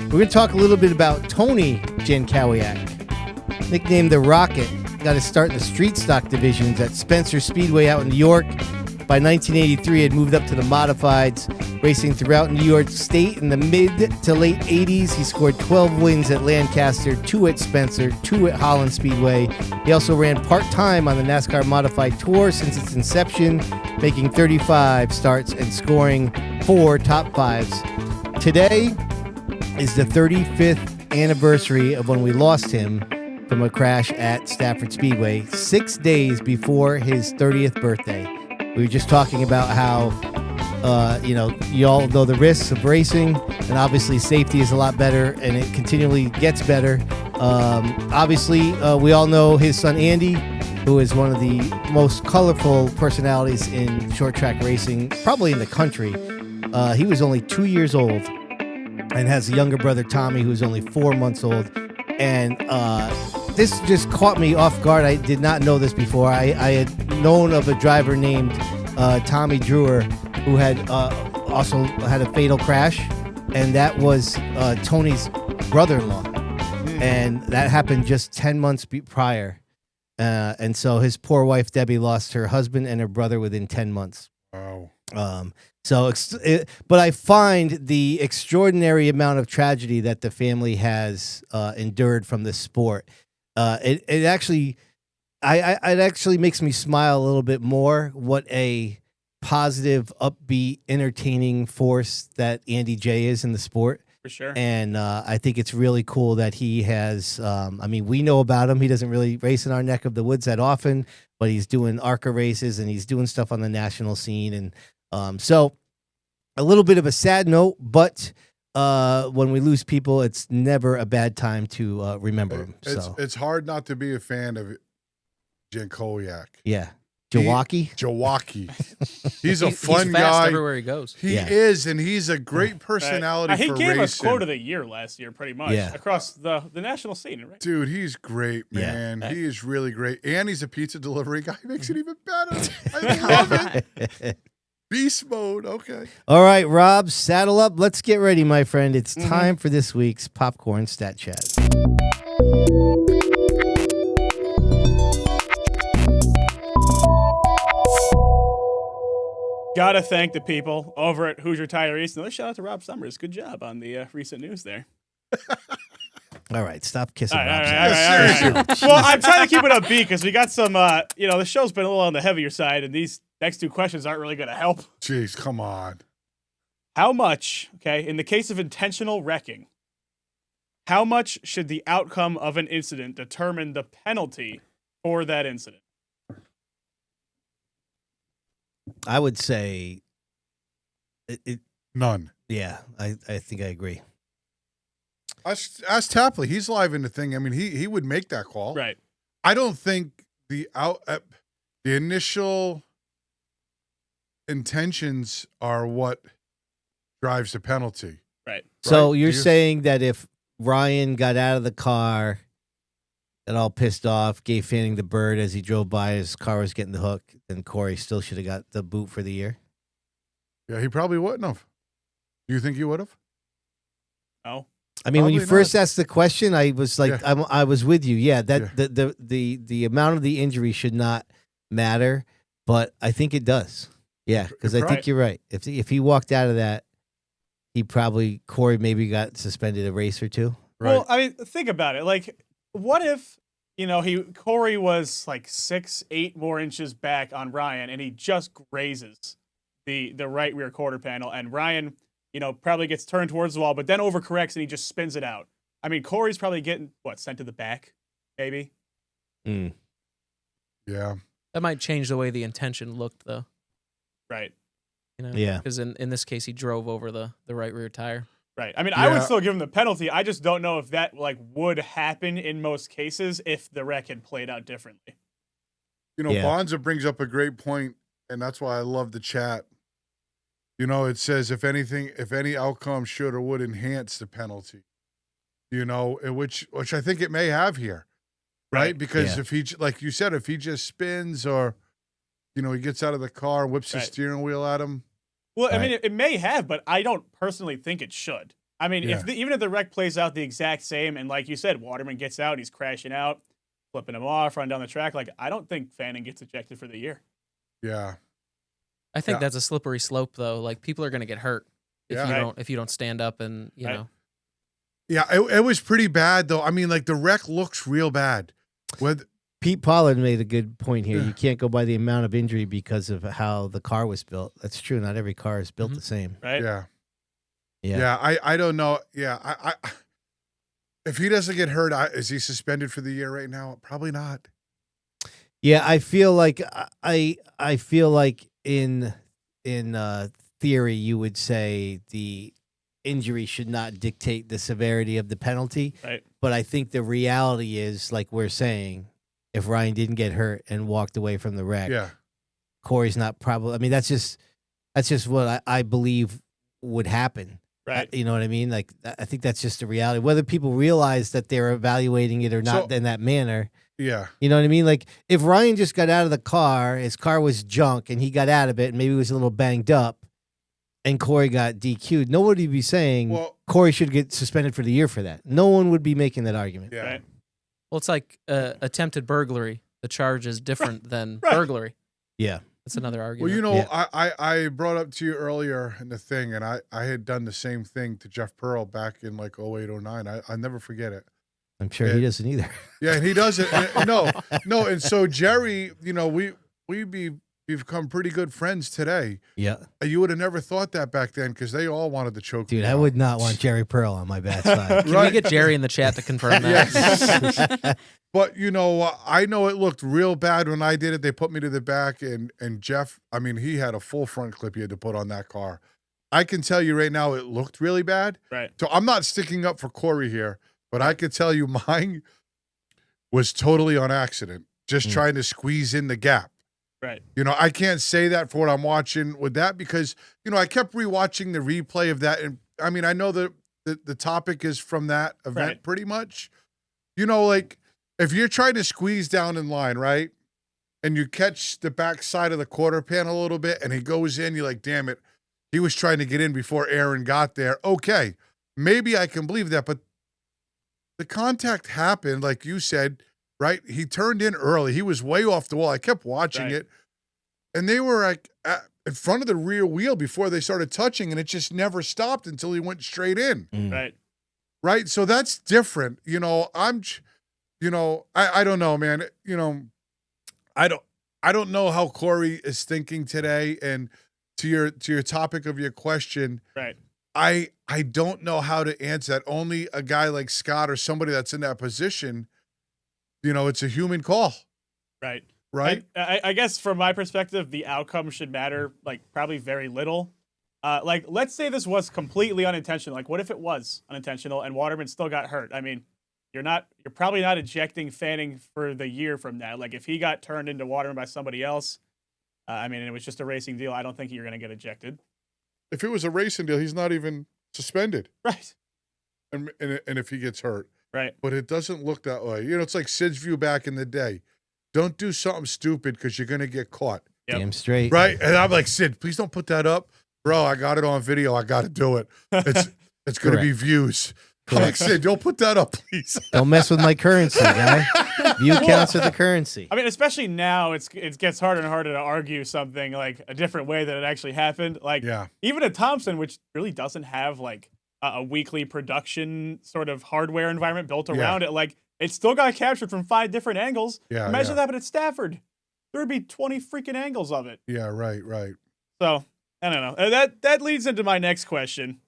We're going to talk a little bit about Tony Jankowiak, nicknamed the Rocket. Got his start in the street stock divisions at Spencer Speedway out in New York. By 1983, had moved up to the modifieds, racing throughout New York State in the mid to late 80s. He scored 12 wins at Lancaster, 2 at Spencer, 2 at Holland Speedway. He also ran part-time on the NASCAR Modified Tour since its inception, making 35 starts and scoring 4 top 5s. Today is the 35th anniversary of when we lost him from a crash at Stafford Speedway, 6 days before his 30th birthday. We were just talking about how, you all know the risks of racing, and obviously safety is a lot better, and it continually gets better. Obviously, we all know his son Andy, who is one of the most colorful personalities in short track racing, probably in the country. He was only 2 years old and has a younger brother, Tommy, who's only 4 months old. And this just caught me off guard. I did not know this before. I had known of a driver named Tommy Drewer who had also had a fatal crash, and that was Tony's brother-in-law. And that happened just 10 months prior. And so his poor wife, Debbie, lost her husband and her brother within 10 months. Wow. But I find the extraordinary amount of tragedy that the family has endured from this sport. It actually makes me smile a little bit more. What a positive, upbeat, entertaining force that Andy J is in the sport. For sure. And I think it's really cool that he has, we know about him. He doesn't really race in our neck of the woods that often, but he's doing ARCA races and he's doing stuff on the national scene. And so a little bit of a sad note, but when we lose people, it's never a bad time to remember him. It's hard not to be a fan of Jankowiak. Yeah. Jawaki? Jawaki. He's a He's fun fast guy. everywhere he goes. He Yeah. is, and he's a great personality He for gave racing. us quote of the year last year, pretty much, Yeah. across the national scene, right? Dude, he's great, Yeah. man. He is really great. And he's a pizza delivery guy. He makes it even better. I love it. Beast mode. Okay. All right, Rob, saddle up. Let's get ready, my friend. It's time for this week's Popcorn Stat Chat. Gotta thank the people over at Hoosier Tire East. Another shout out to Rob Summers. Good job on the recent news there. All right, stop kissing All right, Rob's all ass. right, all right. Well, I'm trying to keep it upbeat because we got some, the show's been a little on the heavier side, and these next 2 questions aren't really going to help. Jeez, come on. How much, in the case of intentional wrecking, how much should the outcome of an incident determine the penalty for that incident? I would say, None. yeah, I think I agree. Ask Tapley. He's live in the thing. I mean, he would make that call. Right. I don't think the initial intentions are what drives the penalty. Right. So Right. you're Do you- saying that if Ryan got out of the car got all pissed off, gave Fanning the bird as he drove by. His car was getting the hook, and Corey still should have got the boot for the year. Yeah, he probably wouldn't have. Do you think he would have? No. I mean, when you Probably first not. asked the question, I was like, Yeah. I was with you. Yeah, that Yeah. the amount of the injury should not matter, but I think it does. Yeah, because I think Right. you're right. If he walked out of that, Corey maybe got suspended a race or two. Right. Well, I mean, think about it. Like, what if Corey was like 6-8 more inches back on Ryan, and he just grazes the right rear quarter panel, and Ryan, probably gets turned towards the wall, but then overcorrects and he just spins it out. I mean, Corey's probably getting sent to the back, maybe. Mm. Yeah. That might change the way the intention looked, though. Right. Yeah. Because in this case, he drove over the right rear tire. Right. I mean, I would Yeah. still give him the penalty. I just don't know if that would happen in most cases if the wreck had played out differently. Yeah. Bonza brings up a great point, and that's why I love the chat. It says if any outcome should or would enhance the penalty, which I think it may have here, right? Right. Because Yeah. if he, like you said, if he just spins or, he gets out of the car, whips his Right. steering wheel at him. Well, I Right. mean, it may have, but I don't personally think it should. I mean, Yeah. even if the wreck plays out the exact same, and like you said, Waterman gets out, he's crashing out, flipping him off, running down the track, I don't think Fanning gets ejected for the year. Yeah. I think Yeah. that's a slippery slope, though. Like, people are going to get hurt if Yeah. you Right. if you don't stand up and Right. Yeah. It was pretty bad, though. I mean, the wreck looks real bad. Pete Pollard made a good point here. Yeah. You can't go by the amount of injury because of how the car was built. That's true. Not every car is built Mhm. the same. Right? Yeah. Yeah. Yeah. I don't know. Yeah. I if he doesn't get hurt, is he suspended for the year right now? Probably not. Yeah, I feel like I feel like in theory you would say the injury should not dictate the severity of the penalty. Right. But I think the reality is, like we're saying, if Ryan didn't get hurt and walked away from the wreck, Yeah. Corey's not probably. I mean, that's just what I believe would happen. Right. You know what I mean? Like, I think that's just the reality. Whether people realize that they're evaluating it or not So- in that manner. Yeah. You know what I mean? Like, if Ryan just got out of the car, his car was junk, and he got out of it, and maybe he was a little banged up, and Corey got DQ'd, nobody would be saying Well, Corey should get suspended for the year for that. No one would be making that argument. yeah. Right. Well, it's like attempted burglary. The charge is different than Right. burglary. Yeah. That's another Well, argument. Yeah. I brought up to you earlier in the thing, and I had done the same thing to Jeff Pearl back in 08, 09. I never forget it. I'm sure he doesn't either. Yeah, and he doesn't. No. And so Jerry, we've become pretty good friends today. Yeah. You would have never thought that back then because they all wanted to choke Dude, me I out. would not want Jerry Pearl on my bad side. Can we get Jerry in the chat to confirm that? Yes. But I know it looked real bad when I did it. They put me to the back, and Jeff, I mean, he had a full front clip he had to put on that car. I can tell you right now, it looked really bad. Right. So I'm not sticking up for Corey here, but I could tell you mine was totally on accident, just trying to squeeze in the gap. Right. I can't say that for what I'm watching with that because, I kept rewatching the replay of that. And I mean, I know the topic is from that event Right. pretty much. Like if you're trying to squeeze down in line, right? And you catch the back side of the quarter panel a little bit and he goes in, you're like, damn it. He was trying to get in before Aaron got there. Okay. Maybe I can believe that, but the contact happened, like you said, right? He turned in early. He was way off the wall. I kept watching Right. it. And they were like in front of the rear wheel before they started touching, and it just never stopped until he went straight in. Right. Right. So that's different. I don't know, man. I don't know how Corey is thinking today. And to your topic of your question, Right. I don't know how to answer that. Only a guy like Scott or somebody that's in that position, it's a human call, Right. right? I guess from my perspective, the outcome should matter, probably very little. Let's say this was completely unintentional. What if it was unintentional and Waterman still got hurt? I mean, you're probably not ejecting Fanning for the year from that. If he got turned into Waterman by somebody else, and it was just a racing deal, I don't think you're going to get ejected. If it was a racing deal, he's not even suspended. Right. And if he gets hurt. Right. but it doesn't look that way. You know, it's like Sid's view back in the day. Don't do something stupid because you're going to get caught. Yep. Damn straight. Right? And I'm like, Sid, please don't put that up. Bro, I got it on video. I got to do it. It's going to be views. I'm like, Sid, don't put that up, please. Don't mess with my currency, guy. View counts are the currency. I mean, especially now, it gets harder and harder to argue something like a different way that it actually happened. Like, even at Thompson, which really doesn't have like a weekly production sort of hardware environment built around it, like it still got captured from 5 different angles. Yeah, Imagine that, but at Stafford, there would be 20 freaking angles of it. Yeah, right. So I don't know. That leads into my next question.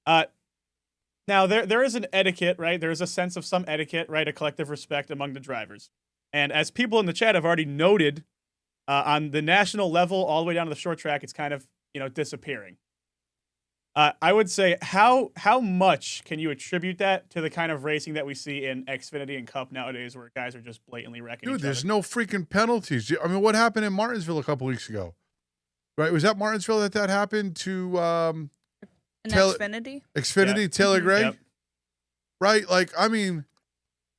Now, there is an etiquette, right? There is a sense of some etiquette, right? A collective respect among the drivers. And as people in the chat have already noted, on the national level, all the way down to the short track, it's kind of, disappearing. I would say, how much can you attribute that to the kind of racing that we see in Xfinity and Cup nowadays, where guys are just blatantly wrecking each other? Dude, there's no freaking penalties. I mean, what happened in Martinsville a couple weeks ago? Right? Was that Martinsville that happened to Xfinity, Taylor Gray? Yep. Right? Like, I mean,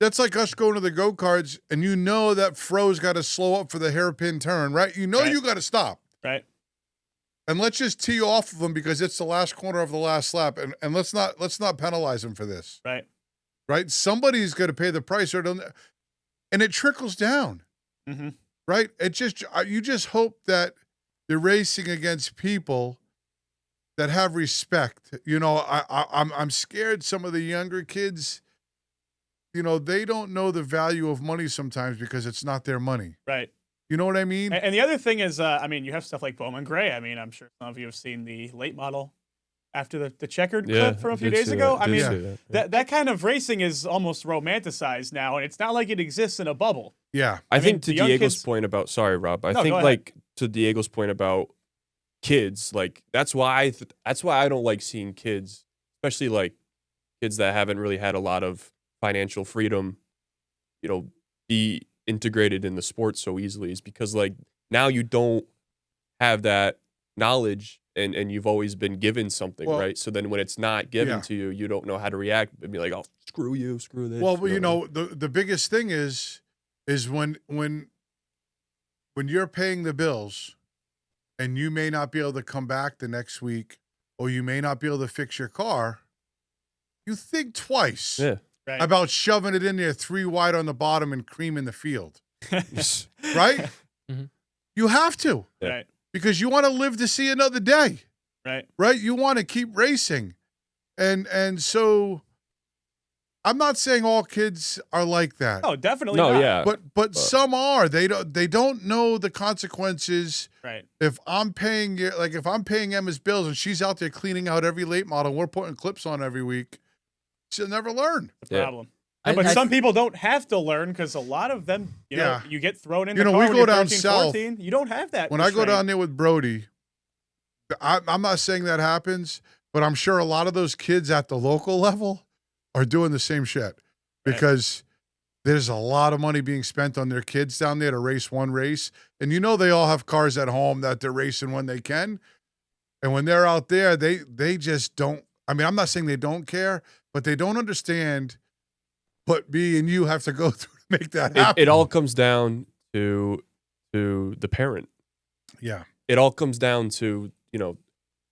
that's like us going to the go-karts, and you know that Fro's got to slow up for the hairpin turn, right? You know you got to stop. Right. And let's just tee off of him because it's the last corner of the last lap, and let's not penalize him for this. Right. Right? Somebody's going to pay the price, and it trickles down. Mm-hmm. Right? You just hope that they're racing against people that have respect. I'm scared some of the younger kids, they don't know the value of money sometimes because it's not their money. Right. You know what I mean? And the other thing is, you have stuff like Bowman Gray. I mean, I'm sure some of you have seen the late model after the checkered clip from a few days ago. I mean, that kind of racing is almost romanticized now, and it's not like it exists in a bubble. Yeah. I think to Diego's point about, sorry, Rob, I think like to Diego's point about kids, like that's why I don't like seeing kids, especially like kids that haven't really had a lot of financial freedom, be integrated in the sport so easily, is because like now you don't have that knowledge and you've always been given something, right? So then when it's not given to you, you don't know how to react and be like, oh, screw you, screw this. Well, the biggest thing is when you're paying the bills and you may not be able to come back the next week, or you may not be able to fix your car, you think twice about shoving it in there 3 wide on the bottom and creaming the field. Right? Mm-hmm. You have to. Right. Because you want to live to see another day. Right. Right? You want to keep racing. And so I'm not saying all kids are like that. Oh, definitely not. Yeah. But some are. They don't know the consequences. Right. If I'm paying Emma's bills and she's out there cleaning out every late model, we're putting clips on every week, she'll never learn. The problem. Yeah, but some people don't have to learn because a lot of them, you get thrown in the car we when go you're down 13, south. 14. You don't have that. When I go down there with Brody, I'm not saying that happens, but I'm sure a lot of those kids at the local level are doing the same shit because there's a lot of money being spent on their kids down there to race one race. And they all have cars at home that they're racing when they can. And when they're out there, they just don't. I mean, I'm not saying they don't care, but they don't understand what me and you have to go through to make that happen. It all comes down to the parent. Yeah. It all comes down to,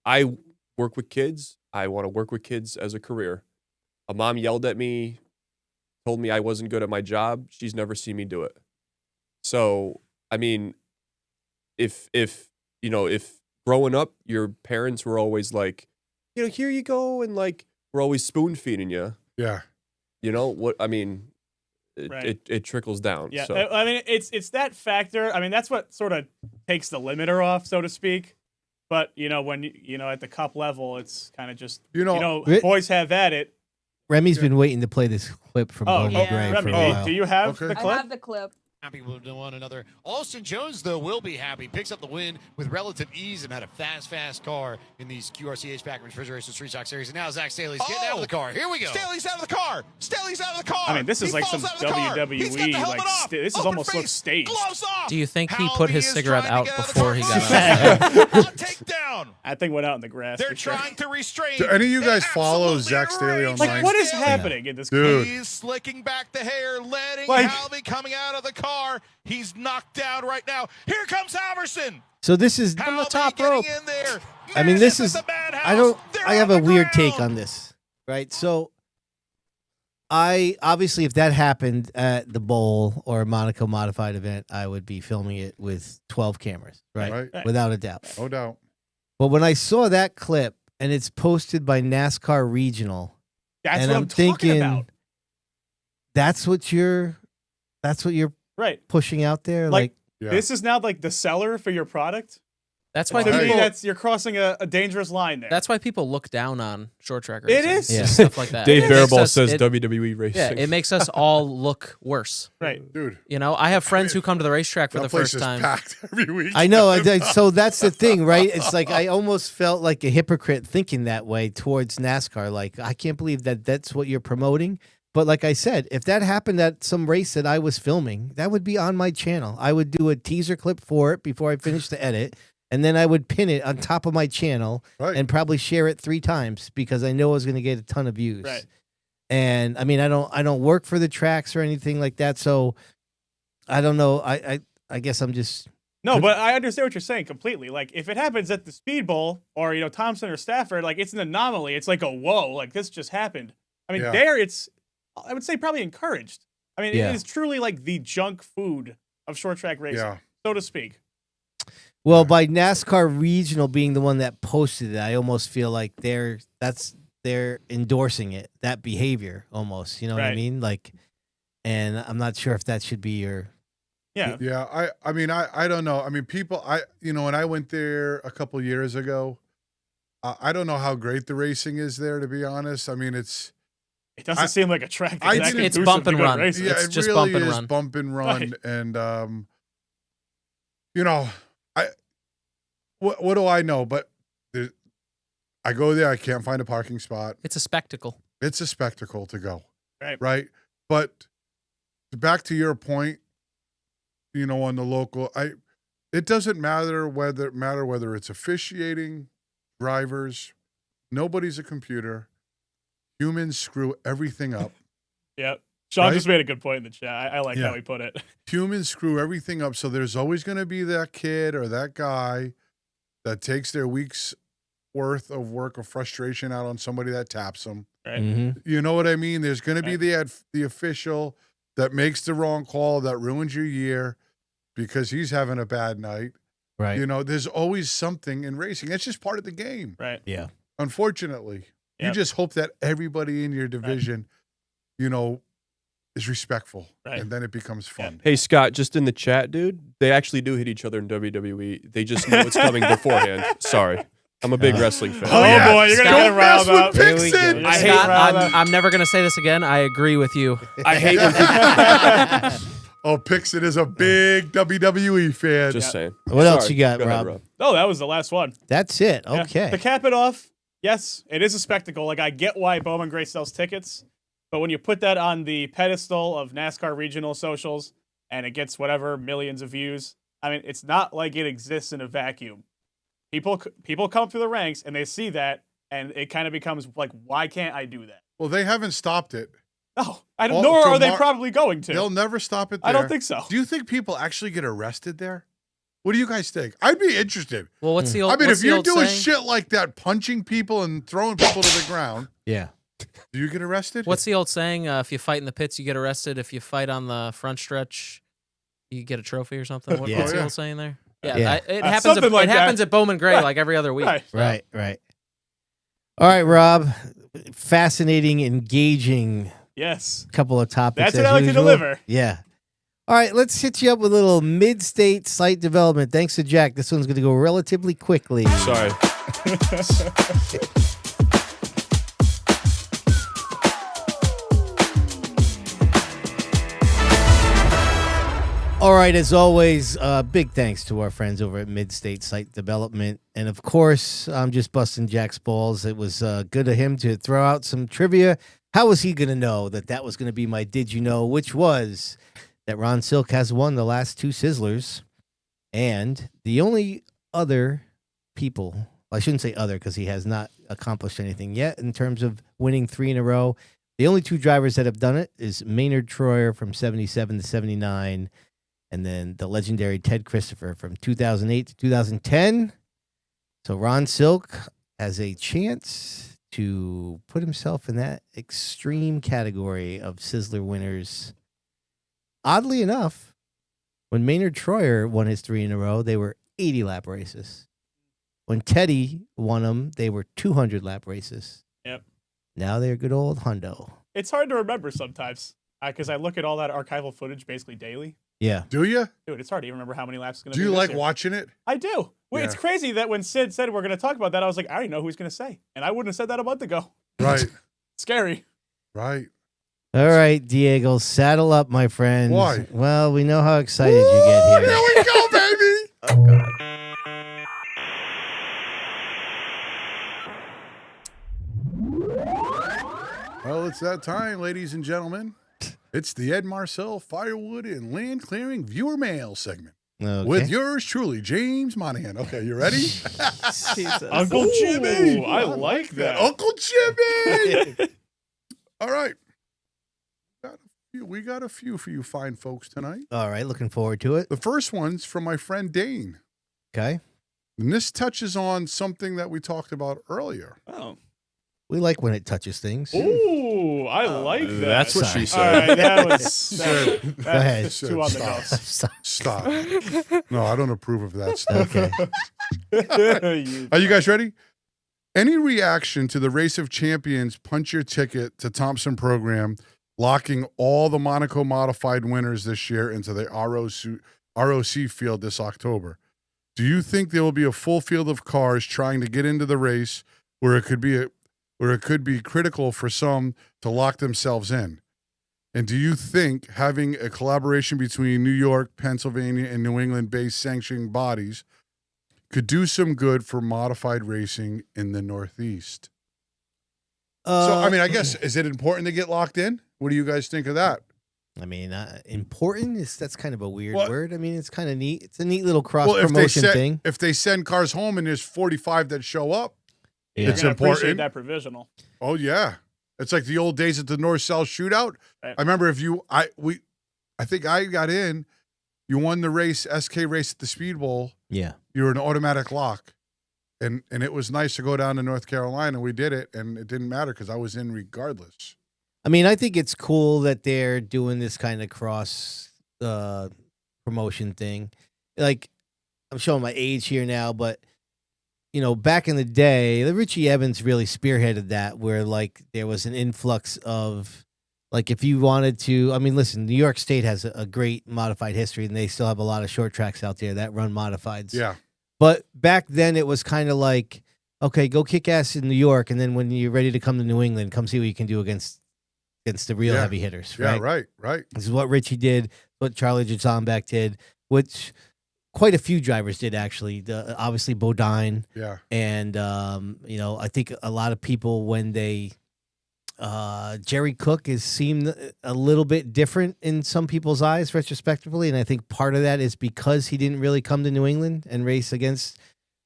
I work with kids. I want to work with kids as a career. A mom yelled at me, told me I wasn't good at my job. She's never seen me do it. So, I mean, if growing up, your parents were always like, here you go, and like we're always spoon feeding you. Yeah. It trickles down. Yeah. So. I mean, it's that factor. I mean, that's what sort of takes the limiter off, so to speak. But when at the cup level, it's kind of just boys have at it. Remy's been waiting to play this clip from Bowman Gray for a while. Do you have the I clip? have the clip. happy with one another. Austin Jones, though, will be happy. Picks up the win with relative ease and had a fast car in these QRC HVAC Refrigeration Street Stock Series. And now Zach Staley's getting out of the car. Here we go. Staley's out of the car. Staley's out of the car. I mean, this is He like falls some out of the car. He's got the WWE, helmet like, off. this is Open almost face. looks staged. Gloves off. Do you think he Halby put his is cigarette trying to out get of the before car. he got out? Hot takedown. That thing went out in the grass. They're for sure. trying to restrain. Do any of you They guys follow absolutely Zach Staley rage. online? Like, what is happening in this Dude. game? He's slicking back the hair, letting Like- Halby coming out of the car. He's knocked down right now. Here comes Halverson. So this is Halby the top getting rope. in there. I mean, this Massive is, at the madhouse. I don't, They're I have on a the weird take ground. on this, right? So obviously, if that happened at the bowl or a Monaco modified event, I would be filming it with 12 cameras, right? Right. Without a doubt. No doubt. But when I saw that clip and it's posted by NASCAR Regional, That's and what I'm I'm talking thinking, about. that's what you're Right. pushing out there? Like, Yeah. this is now like the seller for your product. That's why To me, people. you're crossing a dangerous line there. That's why people look down on short track It racing. is. It's Yeah. just stuff like that. Dave It makes Baraball us- says it- WWE racing. Yeah, it makes us all look worse. right. Dude, You know, I have friends who come to the racetrack for that the place first is time. packed every week. I know. So that's the thing, right? It's like I almost felt like a hypocrite thinking that way towards NASCAR. Like, I can't believe that that's what you're promoting. But like I said, if that happened at some race that I was filming, that would be on my channel. I would do a teaser clip for it before I finished the edit, and then I would pin it on top of my channel Right. and probably share it 3 times because I know I was going to get a ton of views. Right. And I mean, I don't work for the tracks or anything like that, so I don't know. I guess I'm just No, but I understand what you're saying completely. Like, if it happens at the Speedbowl or, Thompson or Stafford, like, it's an anomaly. It's like a whoa, like, this just happened. I mean, Yeah. there it's, I would say, probably encouraged. I mean, Yeah. it is truly like the junk food of short track racing, Yeah. so to speak. well, by NASCAR Regional being the one that posted it, I almost feel like they're endorsing it, that behavior almost. You know what I Right. mean? Like, and I'm not sure if that should be your. Yeah. Yeah, I mean, I don't know. I mean, people, when I went there a couple years ago, I don't know how great the racing is there, to be honest. I mean, it doesn't seem like a track. I That's didn't- It's conducive bump to and good run. racing. yeah, It's it just really bump and is run. bump and run, Right. and what do I know? But I go there, I can't find a parking spot. It's a spectacle. It's a spectacle to go. Right. But back to your point, on the local, it doesn't matter whether it's officiating, drivers, nobody's a computer. Humans screw everything up. Yep. Sean Right? just made a good point in the chat. I like Yeah. how he put it. Humans screw everything up. So there's always going to be that kid or that guy that takes their week's worth of work or frustration out on somebody that taps them. Right. Mhm. You know what I mean? There's going to be Right. the official that makes the wrong call that ruins your year because he's having a bad night. Right. There's always something in racing. It's just part of the game. Right. Yeah. Unfortunately, you Yep. just hope that everybody in your division, is respectful, Right. and then it becomes fun. Hey, Scott, just in the chat, dude, they actually do hit each other in WWE. They just know it's coming beforehand. Sorry. I'm a big wrestling fan. Oh, yeah. boy, you're going to Don't get riled mess up. with Here we go. Pixon. I hate Scott, riled up. I'm never going to say this again. I agree with you. I hate when people. Oh, Pixon is a big WWE fan. Just saying. What else Sorry. you got, Go ahead, Rob? Oh, that was the last one. That's it. Yeah. Okay. To cap it off, yes, it is a spectacle. Like, I get why Bowman Gray sells tickets, but when you put that on the pedestal of NASCAR regional socials and it gets whatever millions of views, I mean, it's not like it exists in a vacuum. People come through the ranks and they see that, and it kind of becomes like, why can't I do that? Well, they haven't stopped it. No, I don't. Well, Nor for are they Mar- probably going to. They'll never stop it there. I don't think so. Do you think people actually get arrested there? What do you guys think? I'd be interested. Well, what's the old? I mean, what's if the you're old doing saying? shit like that, punching people and throwing people to the ground, Yeah. do you get arrested? What's the old saying? If you fight in the pits, you get arrested. If you fight on the front stretch, you get a trophy or something. Yeah. What's the Yeah. old saying there? Yeah, Yeah. it Something happens. like It happens that. at Bowman Gray like every other week. Right. Right. Right. All right, Rob. Fascinating, engaging Yes. couple of topics. That's what as I like to usual. deliver. Yeah. All right, let's hit you up with a little mid-state site development. Thanks to Jack. This one's going to go relatively quickly. Sorry. All All right, as always, big thanks to our friends over at Mid-State Site Development. And of course, I'm just busting Jack's balls. It was good of him to throw out some trivia. How was he going to know that that was going to be my Did You Know, which was that Ron Silk has won the last 2 Sizzlers. And the only other people, I shouldn't say other because he has not accomplished anything yet in terms of winning 3 in a row. The only 2 drivers that have done it is Maynard Troyer from 77 to 79. And then the legendary Ted Christopher from 2008 to 2010. So Ron Silk has a chance to put himself in that extreme category of Sizzler winners. Oddly enough, when Maynard Troyer won his 3 in a row, they were 80-lap races. When Teddy won them, they were 200-lap races. Yep. Now they're good old hundo. It's hard to remember sometimes because I look at all that archival footage basically daily. Yeah. Do you? Dude, it's hard to even remember how many laps it's going to Do be. you this like year. watching it? I do. Well, Yeah. It's crazy that when Sid said we're going to talk about that, I was like, I already know who he's going to say. And I wouldn't have said that a month ago. Right. Scary. Right. All right, Diego, saddle up, my friend. Why? Well, we know how excited you get here. Here we go, baby. Oh God. Well, it's that time, ladies and gentlemen. It's the Ed Marcel Firewood and Land Clearing Viewer Mail segment. Okay. With yours truly, James Monahan. Okay, you ready? Jesus. Uncle Jimmy. I I like that. Uncle Jimmy. All right. We got a few for you fine folks tonight. All right, looking forward to it. The first one's from my friend Dane. Okay. And this touches on something that we talked about earlier. Oh. We like when it touches things. Ooh, I like that. That's what she All said. right, that was Go ahead. just too on the nose. Stop. No, I don't approve of that stuff. Okay. Are you guys ready? Any reaction to the Race of Champions punch your ticket to Thompson program, locking all the Monaco modified winners this year into the ROC field this October? Do you think there will be a full field of cars trying to get into the race where it could be critical for some to lock themselves in? And do you think having a collaboration between New York, Pennsylvania, and New England-based sanctioning bodies could do some good for modified racing in the Northeast? So, I mean, I guess, is it important to get locked in? What do you guys think of that? I mean, important that's kind of a weird Well- word. I mean, it's kind of neat. It's a neat little cross Well, promotion thing. if they send cars home and there's 45 that show up, You're it's gonna appreciate important. that provisional. Oh yeah, it's like the old days at the North-South shootout. Right. I remember I think I got in. You won the race, SK race at the Speedbowl. Yeah. You were an automatic lock, and it was nice to go down to North Carolina. We did it, and it didn't matter because I was in regardless. I mean, I think it's cool that they're doing this kind of cross promotion thing. Like, I'm showing my age here now, but you know, back in the day, the Richie Evans really spearheaded that, where like there was an influx of, like, if you wanted to, I mean, listen, New York State has a great modified history, and they still have a lot of short tracks out there that run modifieds. Yeah, But back then, it was kind of like, okay, go kick ass in New York, and then when you're ready to come to New England, come see what you can do against the real Yeah. heavy hitters. yeah, Right? right. This is what Richie did, what Charlie Jatzonbeck did, which quite a few drivers did, actually. Obviously, Bodine. Yeah, And, you know, I think a lot of people, when they, Jerry Cook seemed a little bit different in some people's eyes retrospectively. And I think part of that is because he didn't really come to New England and race against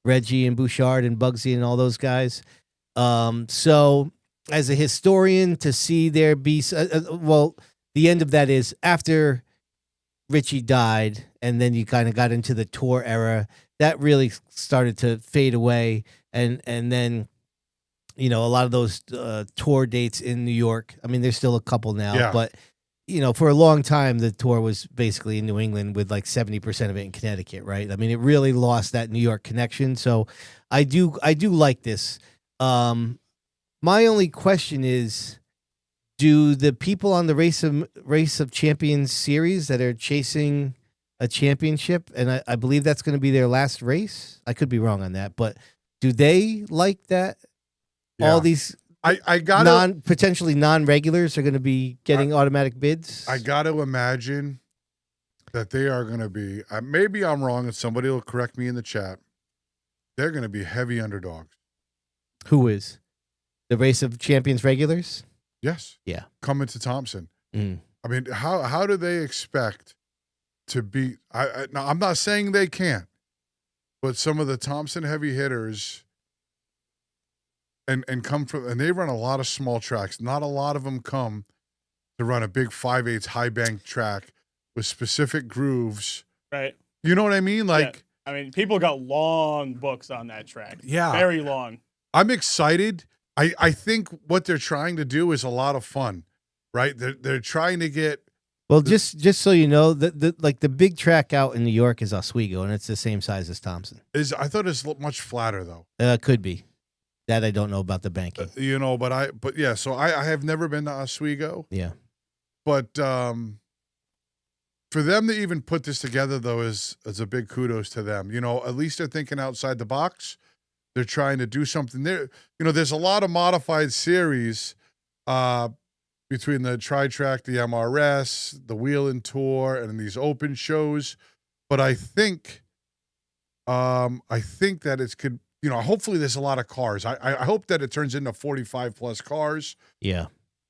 Reggie and Bouchard and Bugsy and all those guys. So as a historian, to see there be, well, the end of that is after Richie died, and then you kind of got into the tour era, that really started to fade away. And then, you know, a lot of those tour dates in New York, I mean, there's still a couple now, Yeah. but, you know, for a long time, the tour was basically in New England with like 70% of it in Connecticut, right? I mean, it really lost that New York connection. So I do like this. My only question is, do the people on the Race of Champions series that are chasing a championship, and I believe that's going to be their last race, I could be wrong on that, but do they like that yeah. all these I got potentially non-regulars are going to be getting automatic bids? I got to imagine that they are going to be, maybe I'm wrong and somebody will correct me in the chat. They're going to be heavy underdogs. Who is? The Race of Champions regulars? Yes. Yeah. Coming to Thompson. Mm. I mean, how do they expect to beat? Now, I'm not saying they can't, but some of the Thompson heavy hitters and come from, and they run a lot of small tracks. Not a lot of them come to run a big 5/8 high bank track with specific grooves. Right. You know what I mean? Like, Yeah. I mean, people got long books on that track. Yeah. Very long. I'm excited. I think what they're trying to do is a lot of fun, right? They're trying to get. Well, just so you know, the big track out in New York is Oswego, and it's the same size as Thompson. I thought it's much flatter though. Could be. That I don't know about the banking. You know, but yeah. So I have never been to Oswego. Yeah. But for them to even put this together, though, is a big kudos to them. You know, at least they're thinking outside the box. They're trying to do something there. You know, there's a lot of modified series between the Tri-Track, the MRS, the Wheel and Tour, and these open shows. But I think that it could. You know, hopefully there's a lot of cars. I hope that it turns into 45 plus cars. Yeah.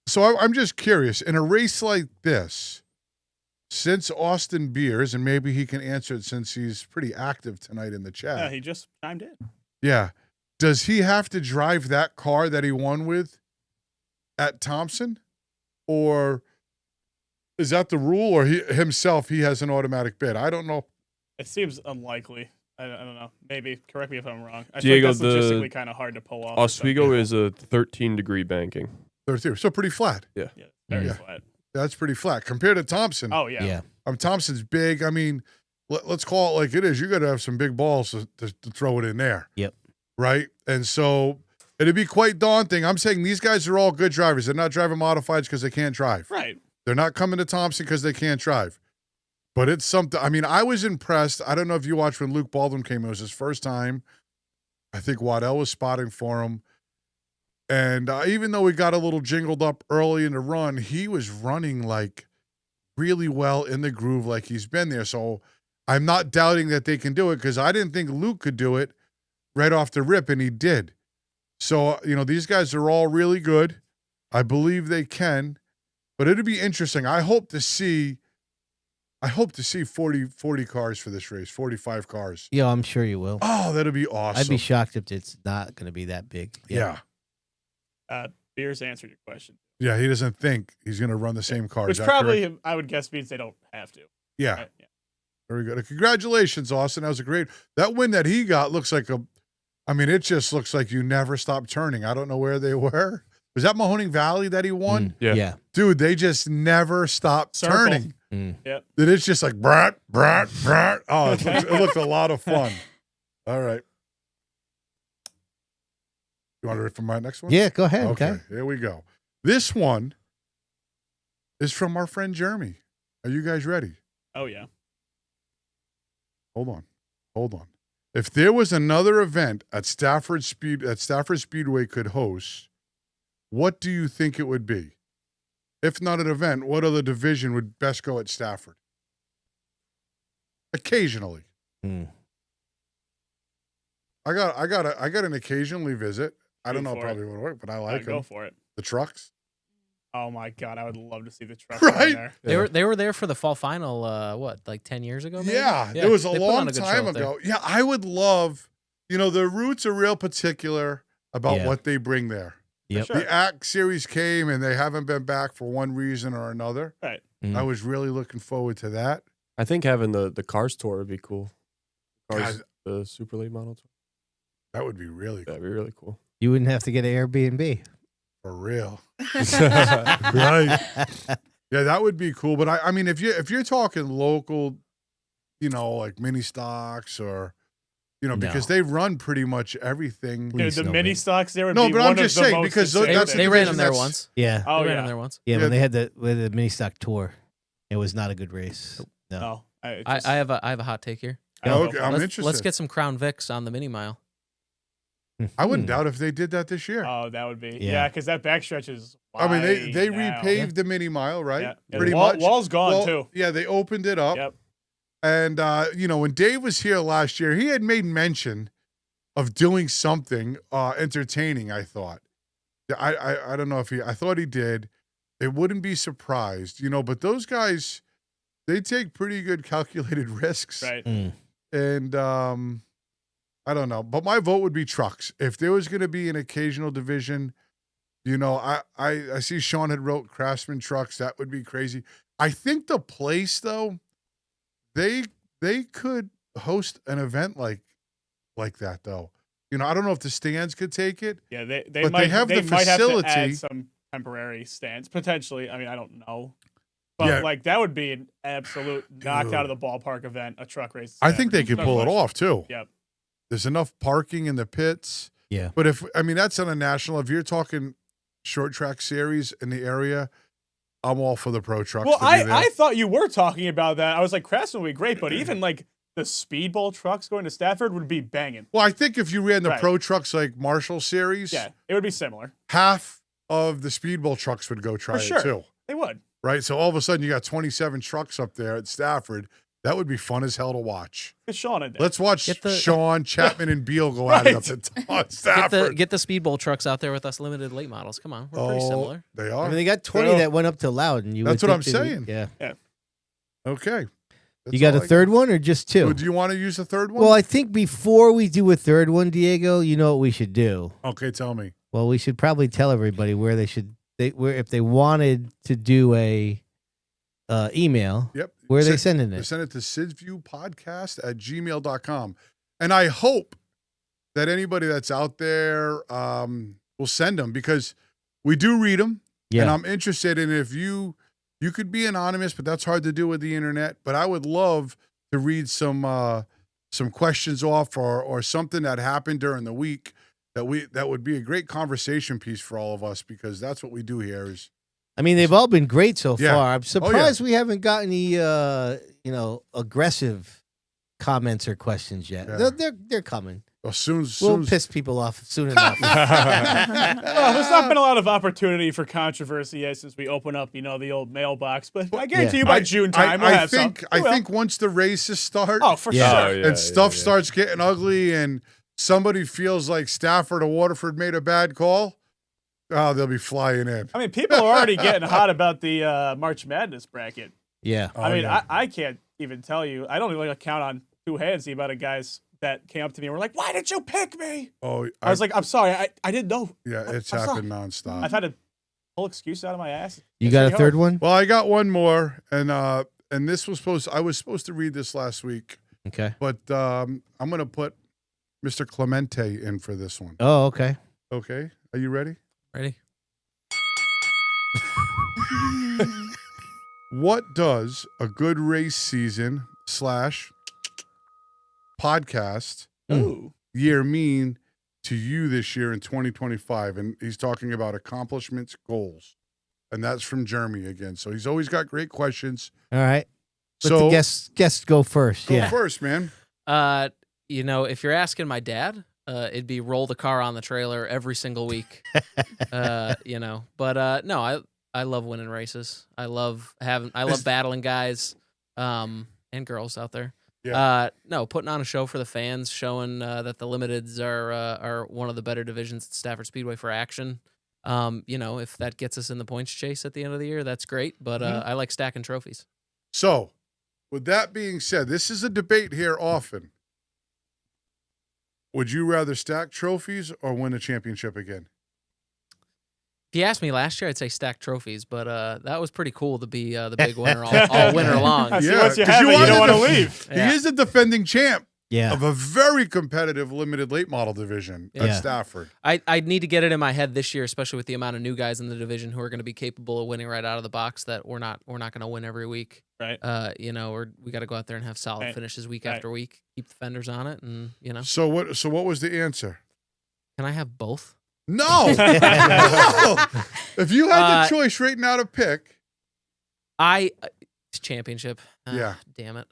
So I'm just curious, in a race like this, since Austin Beers, and maybe he can answer it since he's pretty active tonight in the chat. Yeah, he just chimed in. Yeah. Does he have to drive that car that he won with at Thompson? Or is that the rule? Or he has an automatic bid? I don't know. It seems unlikely. I don't know. Maybe. Correct me if I'm wrong. I Diego, feel like that's logistically kind of hard to pull off. Oswego is a 13-degree banking. 33. So pretty flat. Yeah. Yeah, very Yeah. flat. That's pretty flat compared to Thompson. Oh, yeah. Yeah. Thompson's big. I mean, let's call it like it is. You got to have some big balls to throw it in there. Yep. Right? And so it'd be quite daunting. I'm saying these guys are all good drivers. They're not driving modifieds because they can't drive. Right. They're not coming to Thompson because they can't drive. But it's something. I mean, I was impressed. I don't know if you watched when Luke Baldwin came. It was his first time. I think Waddell was spotting for him. And even though he got a little jingled up early in the run, he was running like really well in the groove like he's been there. So I'm not doubting that they can do it because I didn't think Luke could do it right off the rip, and he did. So, you know, these guys are all really good. I believe they can. But it'd be interesting. I hope to see 40 cars for this race, 45 cars. Yeah, I'm sure you will. Oh, that'd be awesome. I'd be shocked if it's not going to be that big. Yeah. Beers answered your question. Yeah, he doesn't think he's going to run the same car. Which Is that probably, correct? I would guess, means they don't have to. Yeah. Right? Yeah. Very good. Congratulations, Austin. That was that win that he got looks like it just looks like you never stopped turning. I don't know where they were. Was that Mahoning Valley that he won? Yeah. Yeah. Dude, they just never stopped Circle. turning. Yep. That it's just like brat. Oh, it looked a lot of fun. All right. You want to read from my next one? Yeah, go ahead. Okay, here we go. This one is from our friend Jeremy. Are you guys ready? Oh, yeah. Hold on. If there was another event at Stafford Speedway could host, what do you think it would be? If not an event, what other division would best go at Stafford? Occasionally. I got an occasionally visit. I don't know, probably wouldn't work, but I like them. Go for it. The trucks. Oh my God, I would love to see the truck Right? down They there. were there for the fall final. Like 10 years ago? Maybe? Yeah, it was a they put on long good show time up there. ago. Yeah, I would love. You know, the Roots are real particular about Yeah. what they bring there. Yep. Sure. The ACT series came and they haven't been back for one reason or another. Right. I was really looking forward to that. I think having the Cars tour would be cool. Cars, Guys- the Super Late Model tour. That would be really cool. That'd be really cool. You wouldn't have to get an Airbnb. For real. Right. Yeah, that would be cool. But I mean, if you're talking local, you know, like mini stocks or, you know, because they run pretty much everything. Dude, Please, the no, mini man. stocks there would No, be but one I'm of just the saying, most because insane that's things. They ran them division there that's- once. Yeah. Oh, They ran yeah. them there once. Yeah, Yeah. when they had the mini stock tour, it was not a good race. No. No, I have a hot take here. Okay, I'm let's, interested. Let's get some Crown Vics on the mini mile. I wouldn't doubt if they did that this year. Oh, that would be. Yeah. Yeah, because that backstretch is I mean, they wide now. repaved the mini mile, right? Yeah. Pretty Wall- much. Wall's gone, too. Yeah, they opened it up. Yep. And when Dave was here last year, he had made mention of doing something entertaining. I thought. I don't know if I thought he did. It wouldn't be surprised, but those guys, they take pretty good calculated risks. Right. And I don't know, but my vote would be trucks. If there was going to be an occasional division, I see Sean had wrote Craftsman trucks. That would be crazy. I think the place though, they could host an event like that though. I don't know if the stands could take it. Yeah, they but might they have the might have to facility. add some temporary stands potentially. I mean, I don't know, but that would be an absolute knocked out of the ballpark event. A truck race. I think they could pull it off too. Yep. There's enough parking in the pits. Yeah. But that's on a national. If you're talking short track series in the area, I'm all for the pro trucks. Well, to be there. I thought you were talking about that. I was like, Craftsman would be great, but even like the Speedbowl trucks going to Stafford would be banging. Well, I think if you ran the Right. pro trucks like Marshall series, Yeah, it would be similar. half of the Speedbowl trucks would go try For sure. it too. They would. Right? So all of a sudden you got 27 trucks up there at Stafford. That would be fun as hell to watch. Get Sean in there. Let's watch Get the- Sean, Chapman, and Beal go at it up at Stafford. Get the Speedbowl trucks out there with us limited late models. Come on, we're pretty similar. They I are. mean, they got 20 They are. that went up to Loudon. That's what I'm saying. Yeah. Okay. You got a third one or just two? Do you want to use a third one? Well, I think before we do a third one, Diego, you know what we should do? Okay, tell me. Well, we should probably tell everybody where they should, if they wanted to do a email, Yep. where are they sending They it? send it to sidsviewpodcast@gmail.com. And I hope that anybody that's out there will send them because we do read them. Yeah. And I'm interested in if you could be anonymous, but that's hard to do with the internet. But I would love to read some questions off or something that happened during the week that would be a great conversation piece for all of us because that's what we do here is. I mean, they've all been great so Yeah. far. I'm surprised we haven't got any, aggressive comments or questions yet. Yeah. They're coming. Well, soon We'll piss people off soon enough. Well, there's not been a lot of opportunity for controversy yet since we open up, the old mailbox. But I guarantee you by June time we'll have some. I think once the races start Oh, for Yeah. sure. and stuff starts getting ugly and somebody feels like Stafford or Waterford made a bad call, they'll be flying in. I mean, people are already getting hot about the March Madness bracket. Yeah. I mean, yeah. I can't even tell you. I don't even count on two hands the amount of guys that came up to me and were like, "Why did you pick me?" Oh, I was like, "I'm sorry, I didn't know." yeah, it's I'm sorry. happened nonstop. I've had to pull excuses out of my ass. You It's got a pretty third hard. one? Well, I got one more, and this was I was supposed to read this last week, Okay. but I'm gonna put Mr. Clemente in for this one. Oh, okay. Okay, are you ready? Ready? What does a good race season / podcast Ooh. year mean to you this year in 2025? And he's talking about accomplishments, goals. And that's from Jeremy again. So he's always got great questions. All right. Let So the guest go first. go Yeah. first, man. If you're asking my dad, it'd be roll the car on the trailer every single week. But no, I love winning races. I love battling guys, and girls out there. Yeah. No, putting on a show for the fans, showing that the limiteds are one of the better divisions at Stafford Speedway for action. If that gets us in the points chase at the end of the year, that's great. But I like stacking trophies. So with that being said, this is a debate here often. Would you rather stack trophies or win a championship again? If you asked me last year, I'd say stack trophies, but that was pretty cool to be the big winner all winter long. I see Yeah, once you 'cause have you it, you wanted don't want to to- leave. Yeah. He is the defending champ Yeah. of a very competitive limited late model division Yeah. at Stafford. I need to get it in my head this year, especially with the amount of new guys in the division who are going to be capable of winning right out of the box. That we're not going to win every week. Right. We got to go out there and have solid Right. finishes week Right. after week. Keep the fenders on it, and So what was the answer? Can I have both? No. No. If you had the choice right now to pick, It's championship. Yeah. Damn it.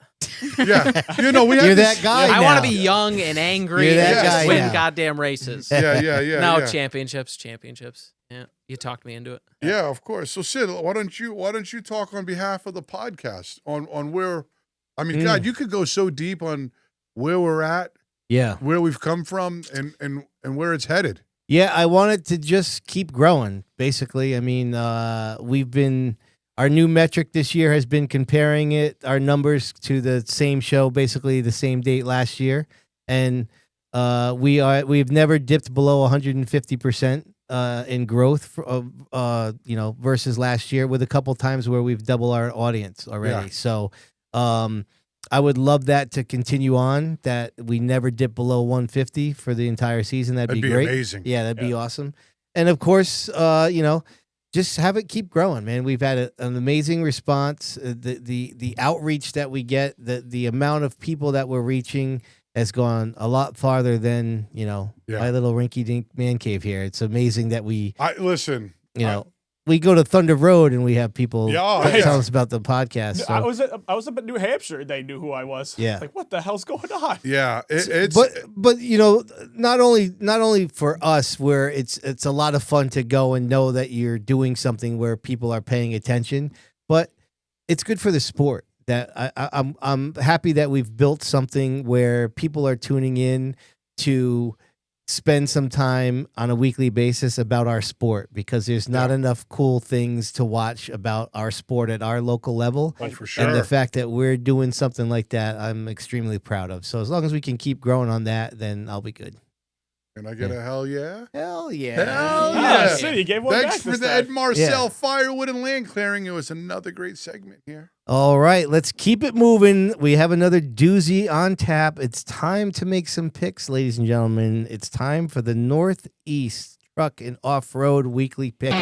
yeah. We had You're this- that guy. I now. want to be young and angry You're and that just guy win now. goddamn races. Yeah. No, yeah. championships. Yeah, you talked me into it. Yeah, of course. So Sid, why don't you talk on behalf of the podcast on where I mean, God, you could go so deep on where we're at, Yeah. where we've come from, and where it's headed. Yeah, I want it to just keep growing, basically. I mean, our new metric this year has been comparing our numbers to the same show, basically the same date last year. And we've never dipped below 150% in growth, versus last year, with a couple times where we've doubled our audience already. Yeah. So I would love that to continue on, that we never dip below 150 for the entire season. That'd be great. Amazing. Yeah, that'd be awesome. And of course, just have it keep growing, man. We've had an amazing response. The outreach that we get, the amount of people that we're reaching has gone a lot farther than, my little rinky-dink man cave here. It's amazing that we we go to Thunder Road and we have people tell us about the podcast. So. I was up at New Hampshire. They knew who I was. Yeah. Like, what the hell's going on? Yeah. It's but not only for us, where it's a lot of fun to go and know that you're doing something where people are paying attention, but it's good for the sport. That I'm happy that we've built something where people are tuning in to spend some time on a weekly basis about our sport, because there's not enough cool things to watch about our sport at our local level. Oh, for sure. And the fact that we're doing something like that, I'm extremely proud of. So as long as we can keep growing on that, then I'll be good. Can I get a hell yeah? Hell yeah. Hell Yeah, yeah. City gave one Thanks back for this the time. Ed Marcel Firewood and Land Clearing. It was another great segment here. All right, let's keep it moving. We have another doozy on tap. It's time to make some picks, ladies and gentlemen. It's time for the Northeast Truck and Off-Road Weekly Pickup.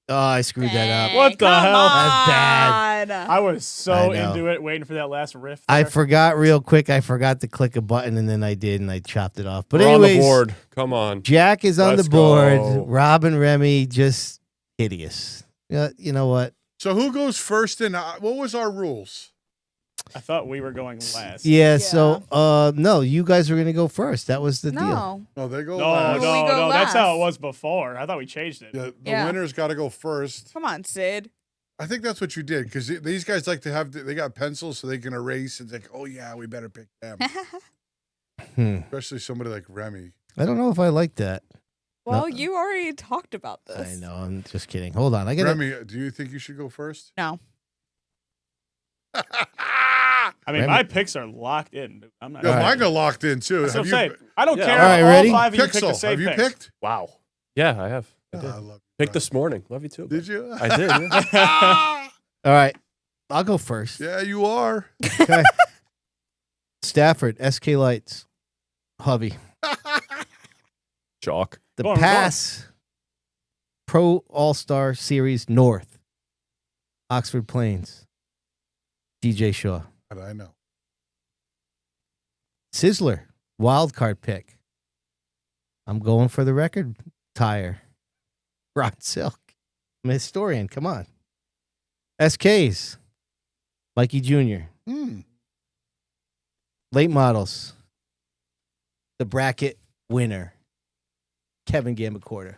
Oh, I screwed that up. What the hell? That's bad. I was so I know. into it, waiting for that last riff. I there. forgot real quick. I forgot to click a button, and then I did, and I chopped it off. But We're anyways, on the board. Come on. Jack is on Let's the board. go. Rob and Remy, just hideous. You know what? So who goes first in? What was our rules? I thought we were going last. Yeah, so no, you guys were gonna go first. That was the deal. No. No, they go No, last. Well, we go no, that's how last. it was before. I thought we changed it. The Yeah. winner's got to go first. Come on, Sid. I think that's what you did, because these guys like to have, they got pencils so they can erase. And it's like, oh, yeah, we better pick them. Especially somebody like Remy. I don't know if I like that. Well, you already talked about this. I know. I'm just kidding. Hold on. I got Remy, do you think you should go first? No. I mean, Remy- my picks are locked in. I'm not. Yeah, All right. mine are locked in, too. That's what I'm Have saying. you, I don't Yeah. care. All right, All ready? five of you picked the Pixel, same have you picks. picked? Wow. Yeah, I have. I did. I love you. Picked this morning. Love you too. Did you? I did. Yeah. All right. I'll go first. Yeah, you are. Okay. Stafford, SK Lights, Hovey. Chalk. The Go on, Pass Pro All-Star Series North, Oxford Plains, DJ Shaw. But I know. Sizzler, wild card pick. I'm going for the record tire. Ron Silk. I'm a historian. Come on. SKs, Mikey Jr. Late models. The bracket winner, Kevin Gambacorta.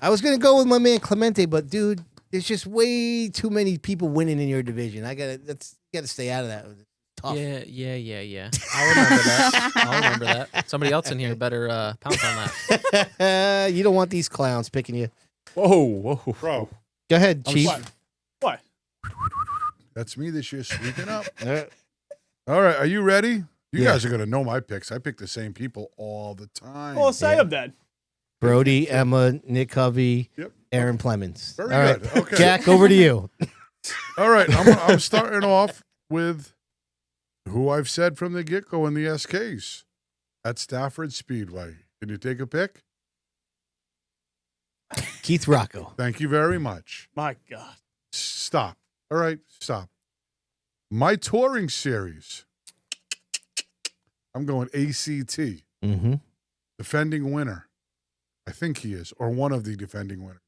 I was gonna go with my man Clemente, but dude, there's just way too many people winning in your division. Gotta stay out of that. It's tough. Yeah. I'll remember that. I'll remember that. Somebody else in here better pounce on that. You don't want these clowns picking you. Whoa. Bro, Go ahead, Chief. What? that's me this year sweeping up. All right, are you ready? You guys are going to know my picks. I pick the same people all the time. Well, say them then. Brody, Emma, Nick Hovey, Yep. Aaron Clemens. Very All right. good. Okay. Jack, over to you. All right, I'm starting off with who I've said from the get-go in the SKs at Stafford Speedway. Can you take a pick? Keith Rocco. Thank you very much. My God. Stop. All right, stop. My touring series. I'm going ACT. Mm-hmm. Defending winner. I think he is, or one of the defending winners.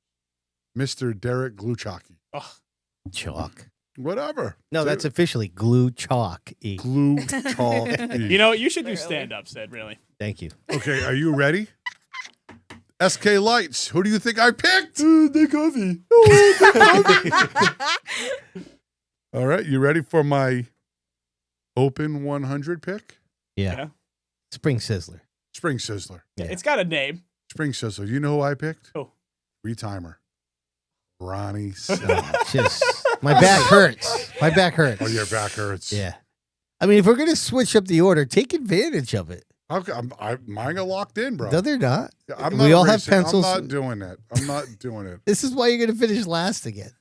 Mr. Derek Gluchaki. Oh, Chalk. Whatever. No, that's officially glue chalk. E. glue chalk. You know, you should do stand-up, Sid, really. Thank you. Okay, are you ready? SK Lights. Who do you think I picked? They're coffee. All right, you ready for my Open 100 pick? Yeah. Spring Sizzler. Spring Sizzler. Yeah. It's got a name. Spring Sizzler. You know who I picked? Who? Retimer. Ronnie. Just my back hurts. My back hurts. Oh, your back hurts. Yeah. I mean, if we're gonna switch up the order, take advantage of it. Mine are locked in, bro. No, they're not. I'm We not all have racing. pencils. I'm not doing it. I'm not doing it. This is why you're gonna finish last again.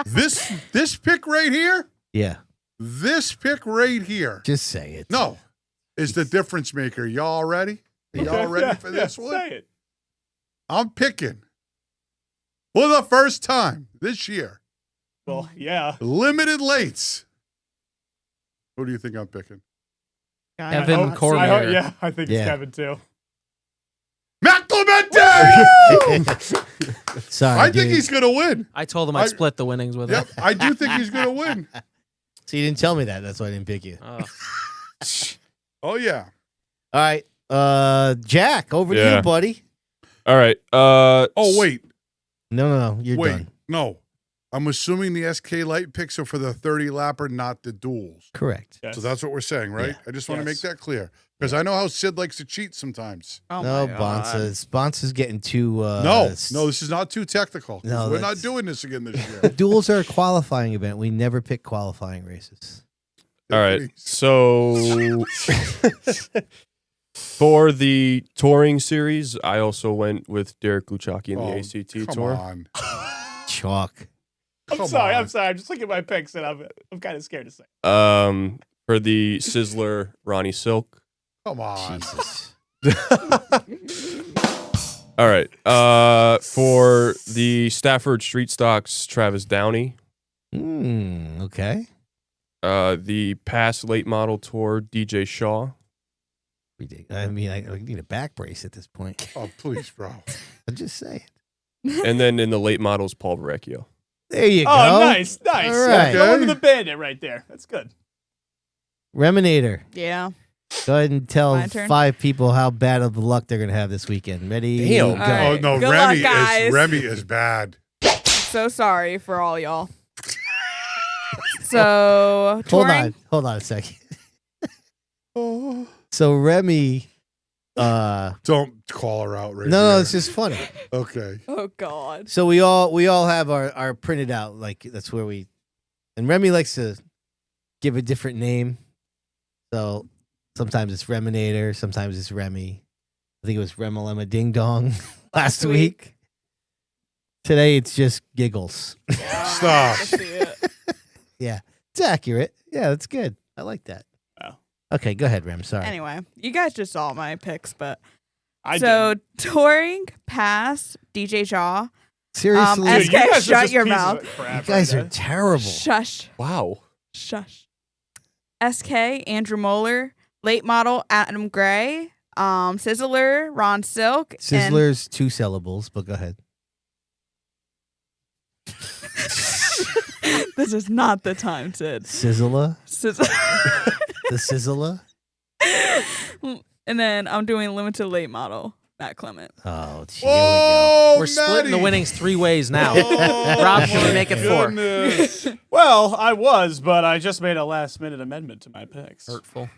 This pick right here. Yeah. This pick right here. Just say it. No, is the difference maker. Y'all ready? Y'all ready for this one? Say it. I'm picking for the first time this year. Well, yeah. Limited lates. Who do you think I'm picking? Evan I Cormier. yeah, I think Yeah. it's Kevin, too. Matt Clement! Sorry. I think dude. he's going to win. I told him I'd split the winnings with Yep, him. I do think he's going to win. So you didn't tell me that. That's why I didn't pick you. Oh. Oh, yeah. All right. Jack, over to Yeah. you, buddy. All right. Oh, wait. No. You're Wait. done. No. I'm assuming the SK Light picks are for the 30 lapper, not the duels. Correct. Yes. So that's what we're saying, right? Yeah. I just want to Yes. make that clear. Because I know how Sid likes to cheat sometimes. Oh No, my God. Bonsa's getting too. No, this is not too technical. No, We're not that's- doing this again this The year. duels are a qualifying event. We never pick qualifying races. All right. So for the touring series, I also went with Derek Luchacki in the ACT come tour. on. Chalk. I'm Come sorry. on. I'm sorry. I'm just looking at my picks, and I'm kind of scared to say. For the Sizzler, Ronnie Silk. Come on. Jesus. All right. For the Stafford Street Stocks, Travis Downey. Okay. The past late model tour, DJ Shaw. I mean, I need a back brace at this point. Oh, please, bro. I'm just saying. And then in the late models, Paul Verrecchio. There you go. Oh, nice. All Yeah, right. go under the bandit right there. That's good. Reminator. Yeah. Go ahead and tell My turn? 5 people how bad of luck they're going to have this weekend. Ready? Damn. Go. All right. Oh, no, Good Remy luck, guys. Remy is bad. So sorry for all y'all. So touring. Hold on a second. So Remy, Don't call her out right no, here. it's just funny. Okay. Oh God. So we all have our printed out, like that's where we, and Remy likes to give a different name. So sometimes it's Reminator, sometimes it's Remy. I think it was Remalema Ding Dong last week. Today it's just giggles. Stop. Yeah, it's accurate. Yeah, that's good. I like that. Oh. Okay, go ahead, Rem. Sorry. Anyway, you guys just saw my picks, but I so didn't. touring past DJ Shaw. Seriously, SK, Dude, you guys are shut just your pieces mouth. of crap you guys right are now. terrible. Shush. Wow. Shush. SK, Andrew Moeller, late model Adam Gray, Sizzler, Ron Silk. and- Sizzler's 2 syllables, but go ahead. This is not the time, Sid. Sizzler, Sizzler. the Sizzler. And then I'm doing limited late model, Matt Clement. Oh, here we Oh, We're splitting the Maddie. winnings 3 ways now. Oh, Rob, can we my make it 4? goodness. Well, I was, but I just made a last-minute amendment to my picks. Hurtful.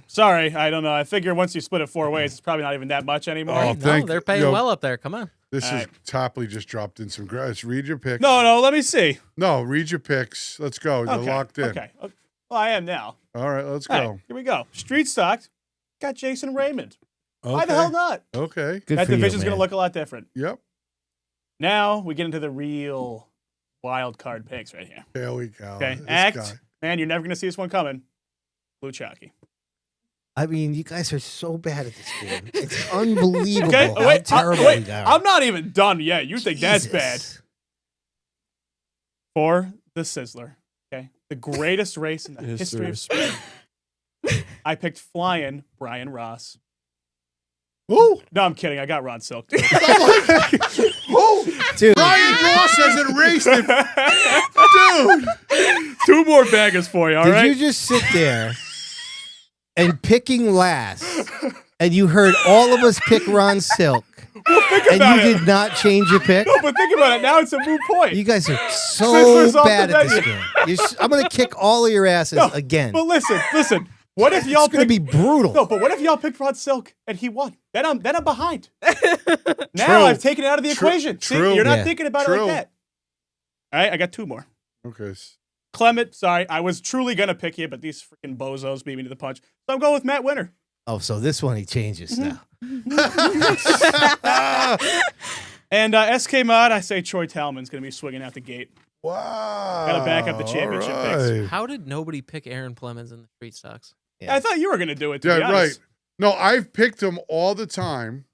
Sorry, I don't know. I figure once you split it 4 ways, it's probably not even that much anymore. Oh, No, they're paying yo, well up there. Come on. This All is Topley just dropped in some grass. Read your picks. No, let me see. No, read your picks. Let's go. You're Okay, locked in. Okay. Well, I am now. All right, let's All go. right, here we go. Street stocked. Got Jason Raymond. Okay. Why the hell not? Okay. Good That for you, division's man. going to look a lot different. Yep. Now we get into the real wild card picks right here. Here we go. Okay. This Act. guy. Man, you're never going to see this one coming. Blue Chalky. I mean, you guys are so bad at this game. It's unbelievable Okay. how terrible wait. you are. I'm not even done yet. You think that's Jesus. bad. For the Sizzler. Okay. The greatest race in the history of speed. I picked flying Brian Ross. Ooh. No, I'm kidding. I got Ron Silk. Too. Dude, Brian Ross hasn't raced it. Dude. 2 more baggers for you, all Did right? you just sit there and picking last, and you heard all of us pick Ron Silk, and about you it. did not change your pick? No, but think about it. Now it's a moot point. You guys are Sizzler's so off bad the at this menu. game. I'm going to kick all of your asses again. But listen. What if y'all It's going to picked... be brutal. No, but what if y'all picked Rod Silk and he won? Then I'm behind. Now True. I've taken it out of the equation. See, True. you're not Yeah. thinking about it True. like that. All right, I got 2 more. Okay. Clement, sorry, I was truly gonna pick you, but these freaking bozos beat me to the punch. So I'm going with Matt Winter. Oh, so this one he changes now. And SK Mod, I say Troy Talman's gonna be swinging out the gate. Wow. Gotta back up the championship picks. How did nobody pick Aaron Plemons in the street stocks? Yeah. I thought you were gonna do it. To Yeah, be honest. right. No, I've picked him all the time.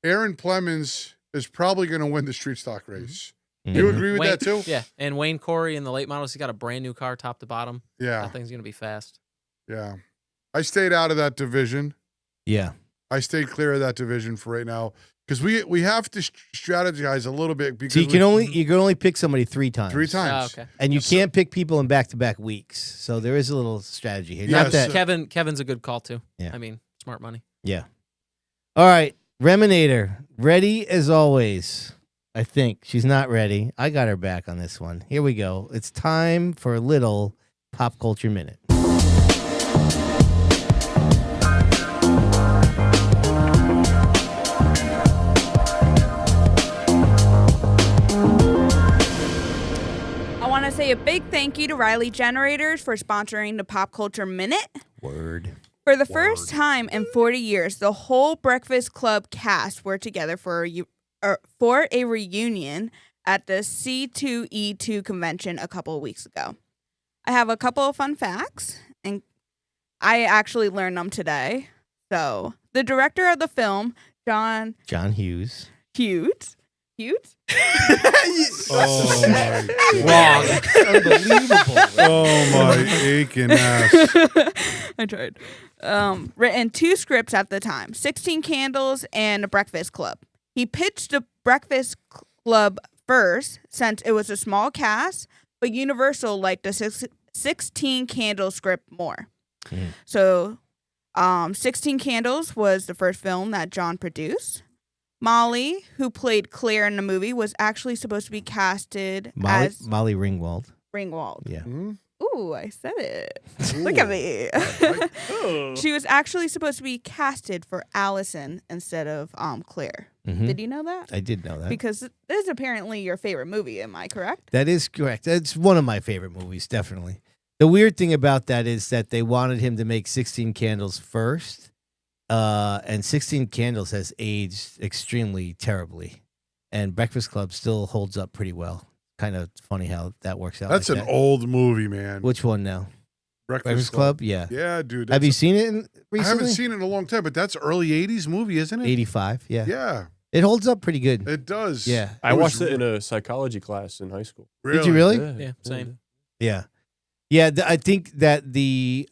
Aaron Plemons is probably going to win the street stock race. You agree with Wayne, that too? Yeah, and Wayne Corey in the late models, he's got a brand new car, top to bottom. Yeah. That thing's gonna be fast. Yeah. I stayed out of that division. Yeah. I stayed clear of that division for right now because we have to strategize a little bit because So you can only pick somebody 3 times. 3 times. Oh, okay. And you can't pick people in back-to-back weeks. So there is a little strategy here. Yes. Not that. Kevin's a good call too. Yeah. I mean, smart money. Yeah. All right. Reminator, ready as always. I think she's not ready. I got her back on this one. Here we go. It's time for a little pop culture minute. I want to say a big thank you to Riley Generators for sponsoring the Pop Culture Minute. Word. For the first time in 40 years, the whole Breakfast Club cast were together for a reunion at the C2E2 convention a couple of weeks ago. I have a couple of fun facts, and I actually learned them today. So, the director of the film, John Hughes. Hughes? Oh my Wrong. Unbelievable. Oh my aching ass. I tried. Written 2 scripts at the time, 16 Candles and A Breakfast Club. He pitched The Breakfast Club first since it was a small cast, but Universal liked the 16 Candles script more. So 16 Candles was the first film that John produced. Molly, who played Claire in the movie, was actually supposed to be casted as Molly Ringwald. Ringwald. Yeah. Ooh, I said it. Look at me. Oh. She was actually supposed to be casted for Allison instead of Claire. Mhm. Did you know that? I did know that. Because this is apparently your favorite movie. Am I correct? That is correct. It's one of my favorite movies, definitely. The weird thing about that is that they wanted him to make 16 Candles first, and 16 Candles has aged extremely terribly, and Breakfast Club still holds up pretty well. Kind of funny how that works out. That's like an that. old movie, man. Which one now? Breakfast Club? Yeah. Yeah, dude. Have that's you seen it recently? I haven't seen it in a long time, but that's early 80s movie, isn't it? 85, yeah. Yeah, It holds up pretty good. it does. Yeah. I was watched it in a psychology class in high school. Did you really? Yeah, same. Yeah. Yeah, I think that the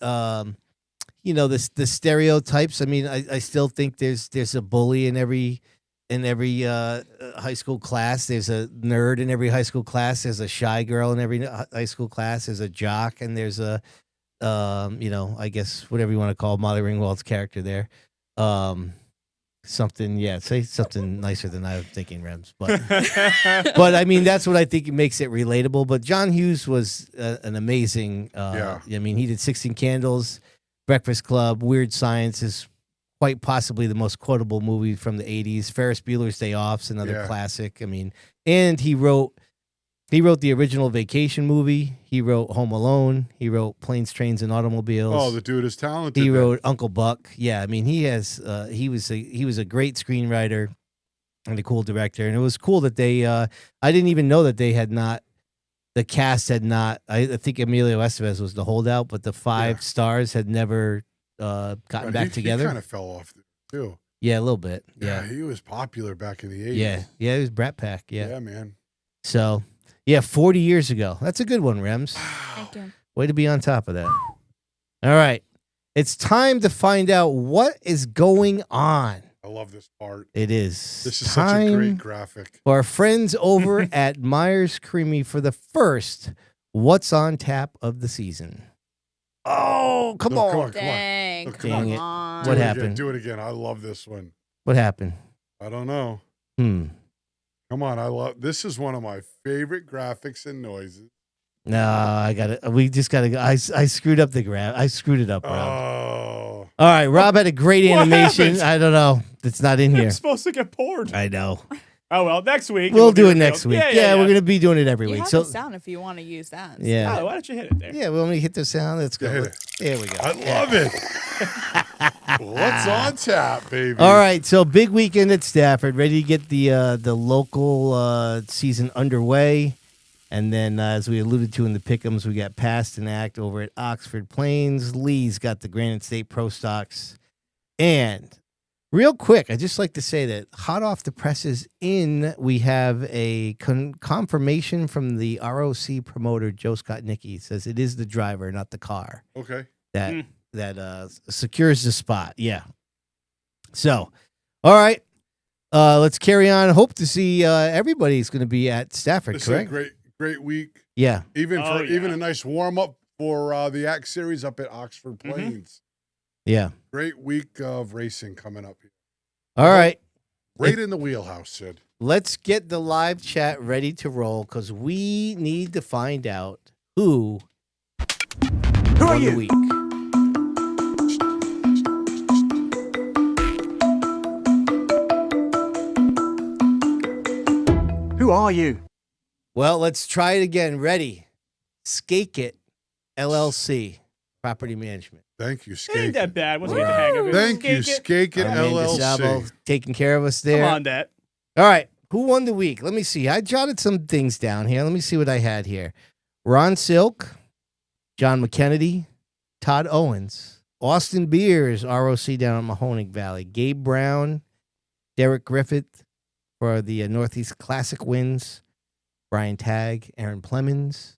the stereotypes, I mean, I still think there's a bully in every high school class. There's a nerd in every high school class. There's a shy girl in every high school class. There's a jock, and there's a I guess whatever you want to call Molly Ringwald's character there. Say something nicer than I'm thinking, Rems. But but I mean, that's what I think makes it relatable. But John Hughes was an amazing. I mean, he did 16 Candles, Breakfast Club, Weird Science is quite possibly the most quotable movie from the 80s. Ferris Bueller's Day Off's another classic. I mean, and he wrote the original Vacation movie. He wrote Home Alone. He wrote Planes, Trains, and Automobiles. Oh, the dude is talented. He wrote Uncle Buck. Yeah, I mean, he was a great screenwriter and a cool director. And it was cool that they I didn't even know that the cast had not. I think Emilio Estevez was the holdout, but the 5 stars had never gotten back together. He kind of fell off too. Yeah, a little bit. Yeah, he was popular back in the 80s. Yeah, it was Brat Pack. Yeah, man. So, yeah, 40 years ago. That's a good one, Rems. Thank you. Way to be on top of that. All right. It's time to find out what is going on I love this part. It is. This is such a great graphic. For our friends over at Myers Creamy for the first What's on Tap of the season. Oh, come No, on. come on. Dang. Oh, Dang it. on. What Do it happened? again, do it again. I love this one. What happened? I don't know. Hmm. Come on. This is one of my favorite graphics and noises. No, I got it. We just got to go. I screwed up the graph. I screwed it up, Rob. Oh. All right. Rob had a great What animation. happened? I don't know. It's not in here. It's supposed to get poured. I know. Oh, well, next week. We'll it'll be do it revealed. next week. Yeah, We're going to be doing it every You week. have So, the sound if you want to use that. yeah. Oh, why don't you hit it there? Yeah, we want me to hit the sound. Let's go. Yeah, hit it. There we go. I love it. What's on tap, baby? All right, so big weekend at Stafford, ready to get the local season underway, and then as we alluded to in the pick'ems, we got Past and Act over at Oxford Plains. Lee's got the Granite State Pro Stocks, and real quick, I just like to say that hot off the presses, we have a confirmation from the ROC promoter Joe Scott Nicky. Says it is the driver, not the car, Okay. that secures the spot. Yeah. So, all right. Let's carry on. Hope to see everybody's going to be at Stafford, This correct? is a great week. Yeah. Even yeah. a nice warm up for the Act Series up at Oxford Plains. Yeah. Great week of racing coming up here. All right. Right in the wheelhouse, Sid. Let's get the live chat ready to roll because we need to find out who Who are won the you? week. Who are you? Well, let's try it again. Ready? Skake It LLC, property management. Thank you, It ain't Skake. that bad once we get the hang of it. Thank you, Skake it. Skake It Amanda Sabo LLC. taking care of us Come there. on, Dad. All right. Who won the week? Let me see. I jotted some things down here. Let me see what I had here. Ron Silk, John McKennedy, Todd Owens, Austin Beers, ROC down at Mahoning Valley, Gabe Brown, Derek Griffith for the Northeast Classic wins, Brian Tagg, Aaron Plemons.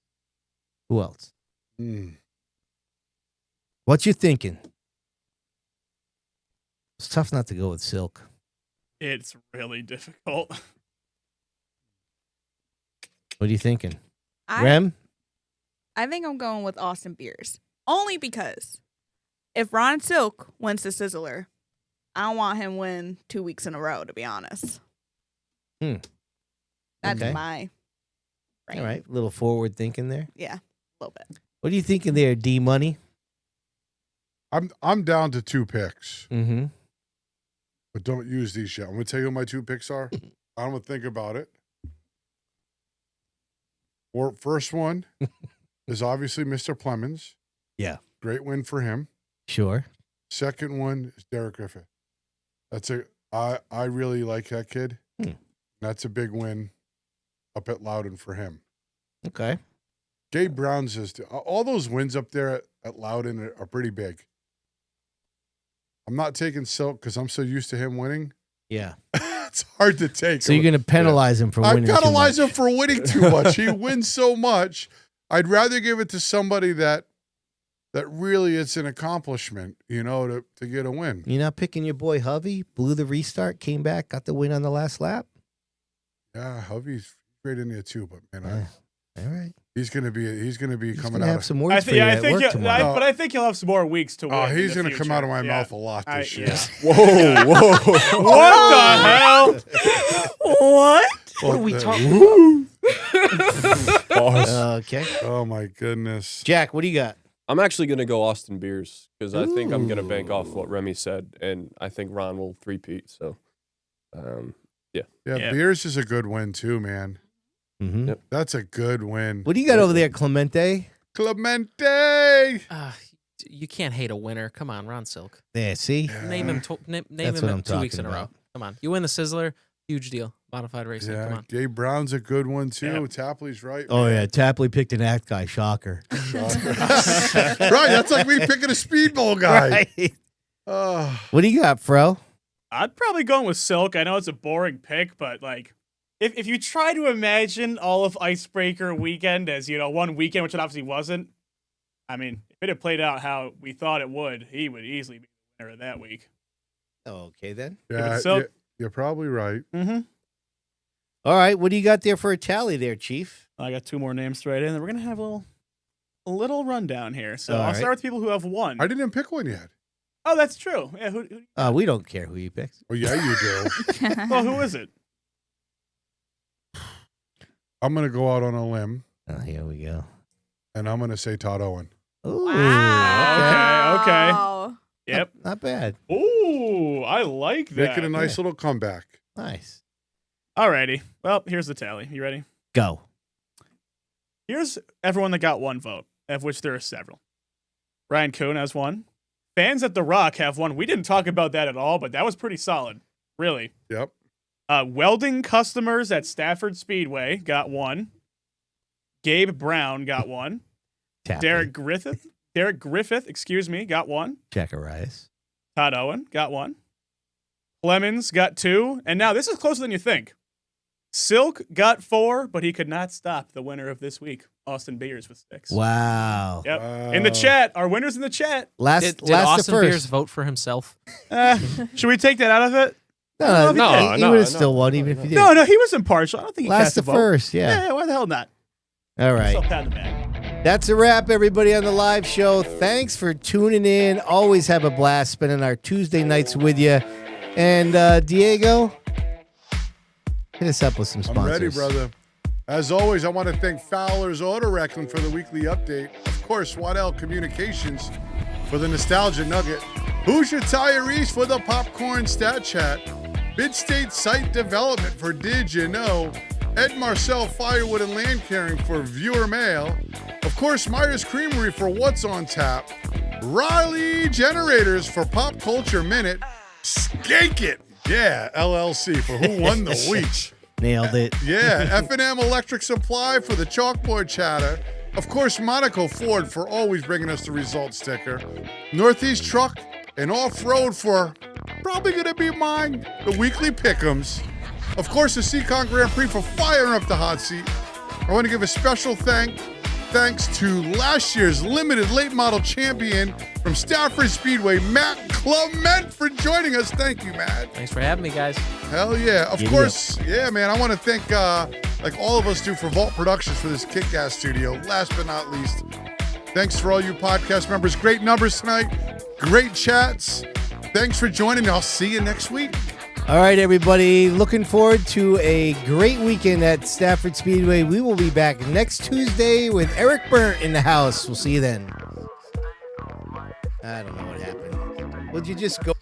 Who else? What you thinking? It's tough not to go with Silk. It's really difficult. What are you thinking? I Rem? think I'm going with Austin Beers. Only because if Ron Silk wins the Sizzler, I don't want him win 2 weeks in a row, to be honest. That's Okay. my brain. All right. A little forward thinking there. Yeah, a little bit. What are you thinking there, D Money? I'm down to 2 picks, Mm-hmm. but don't use these yet. I'm going to tell you who my 2 picks are. I'm going to think about it. First one is obviously Mr. Plemons. Yeah. Great win for him. Sure. Second one is Derek Griffith. I really like that kid. That's a big win up at Loudon for him. Okay. Gabe Brown's all those wins up there at Loudon are pretty big. I'm not taking Silk because I'm so used to him winning. Yeah. It's hard to take. So you're going to penalize him for I winning too penalize him much. for winning too much. He wins so much. I'd rather give it to somebody that really it's an accomplishment, to get a win. You're not picking your boy Hovey? Blew the restart, came back, got the win on the last lap? Yeah, Hovey's great in there too, but man, All right. he's gonna be He's coming going to out. have some words for you I at think work tomorrow. but I think he'll have some more weeks to win. Oh, in he's the gonna come future. out of my Yeah. mouth a lot this year. Yeah. Whoa. What the hell? What? What are we Pause. Okay. Oh my goodness. Jack, what do you got? I'm actually going to go Austin Beers because I think I'm going to bank off what Remy said, and I think Ron will three-peat. So, Yeah, Yeah. Beers is a good win too, man. Mm-hmm. Yep. That's a good win. What do you got over there, Clemente? Clemente. You can't hate a winner. Come on, Ron Silk. There, see? Name him. Name That's him what I'm 2 weeks in talking a row. about. Come on. You win the Sizzler. Huge deal. Modified racing. Come Yeah, on. Gabe Brown's a good one too. Yeah. Tapley's right. Oh, man. yeah. Tapley picked an act guy. Shocker. Right, that's like me picking a speedball guy. Right. Oh, What do you got, Fro? I'd probably go with Silk. I know it's a boring pick, but if you try to imagine all of Icebreaker weekend as one weekend, which it obviously wasn't. I mean, if it had played out how we thought it would, he would easily be the winner of that week. Okay, then. Yeah, Silk. you're probably right. Mm-hmm. All right, what do you got there for a tally there, Chief? I got 2 more names to write in. We're gonna have a little rundown here. So All I'll right. start with people who have won. I didn't pick one yet. Oh, that's true. Yeah. Who We don't care who you pick. Oh, yeah, you do. well, who is it? I'm going to go out on a limb, Oh, here we go. and I'm going to say Todd Owen. Ooh, Okay. Wow. Yep. Not bad. Ooh, I like that. Making a nice little comeback. Nice. Alrighty. Well, here's the tally. You ready? Go. Here's everyone that got 1 vote, of which there are several. Ryan Kuhn has 1. Fans at The Rock have 1. We didn't talk about that at all, but that was pretty solid. Really. Yep. Welding customers at Stafford Speedway got 1. Gabe Brown got 1. Tappy. Derek Griffith, got 1. Jacarias. Todd Owen got 1. Clemens got 2. And now this is closer than you think. Silk got 4, but he could not stop the winner of this week, Austin Beers, with 6. Wow. Yep. Wow. In the chat, our winners in the chat. Last Did to Austin first. Beers vote for himself? Should we take that out of it? No, No, he would have still won even if he did. No, he was impartial. I don't think he Last cast to a vote. first, yeah. Yeah, why the hell not? All right. Still pat on the back. That's a wrap, everybody, on the live show. Thanks for tuning in. Always have a blast spending our Tuesday nights with you. And Diego, hit us up with some sponsors. I'm ready, brother. As always, I want to thank Fowler's Auto Wrecking for the weekly update. Of course, Waddell Communications for the Nostalgia Nugget. Hoosier Tire East for the Popcorn Stat Chat. Mid-State Site Development for Did You Know? Ed Marcel Firewood and Land Caring for Viewer Mail. Of course, Myers Creamery for What's on Tap. Riley Generators for Pop Culture Minute. Skank It, yeah, LLC for Who Won the Week. Nailed it. Yeah, F&M Electric Supply for the Chalkboard Chatter. Of course, Monaco Ford for always bringing us the results sticker. Northeast Truck and Off-Road for probably going to be mine, the weekly pick'ems. Of course, the Seacon Grand Prix for firing up the hot seat. I want to give a special thanks to last year's limited late model champion from Stafford Speedway, Matt Clement, for joining us. Thank you, Matt. Thanks for having me, guys. Hell yeah. Of course, yeah, man. I want to thank, like all of us do, for Vault Productions for this kick-ass studio. Last but not least, thanks for all you podcast members. Great numbers tonight. Great chats. Thanks for joining. I'll see you next week. All right, everybody. Looking forward to a great weekend at Stafford Speedway. We will be back next Tuesday with Eric Burnt in the house. We'll see you then. I don't know what happened. Would you just go?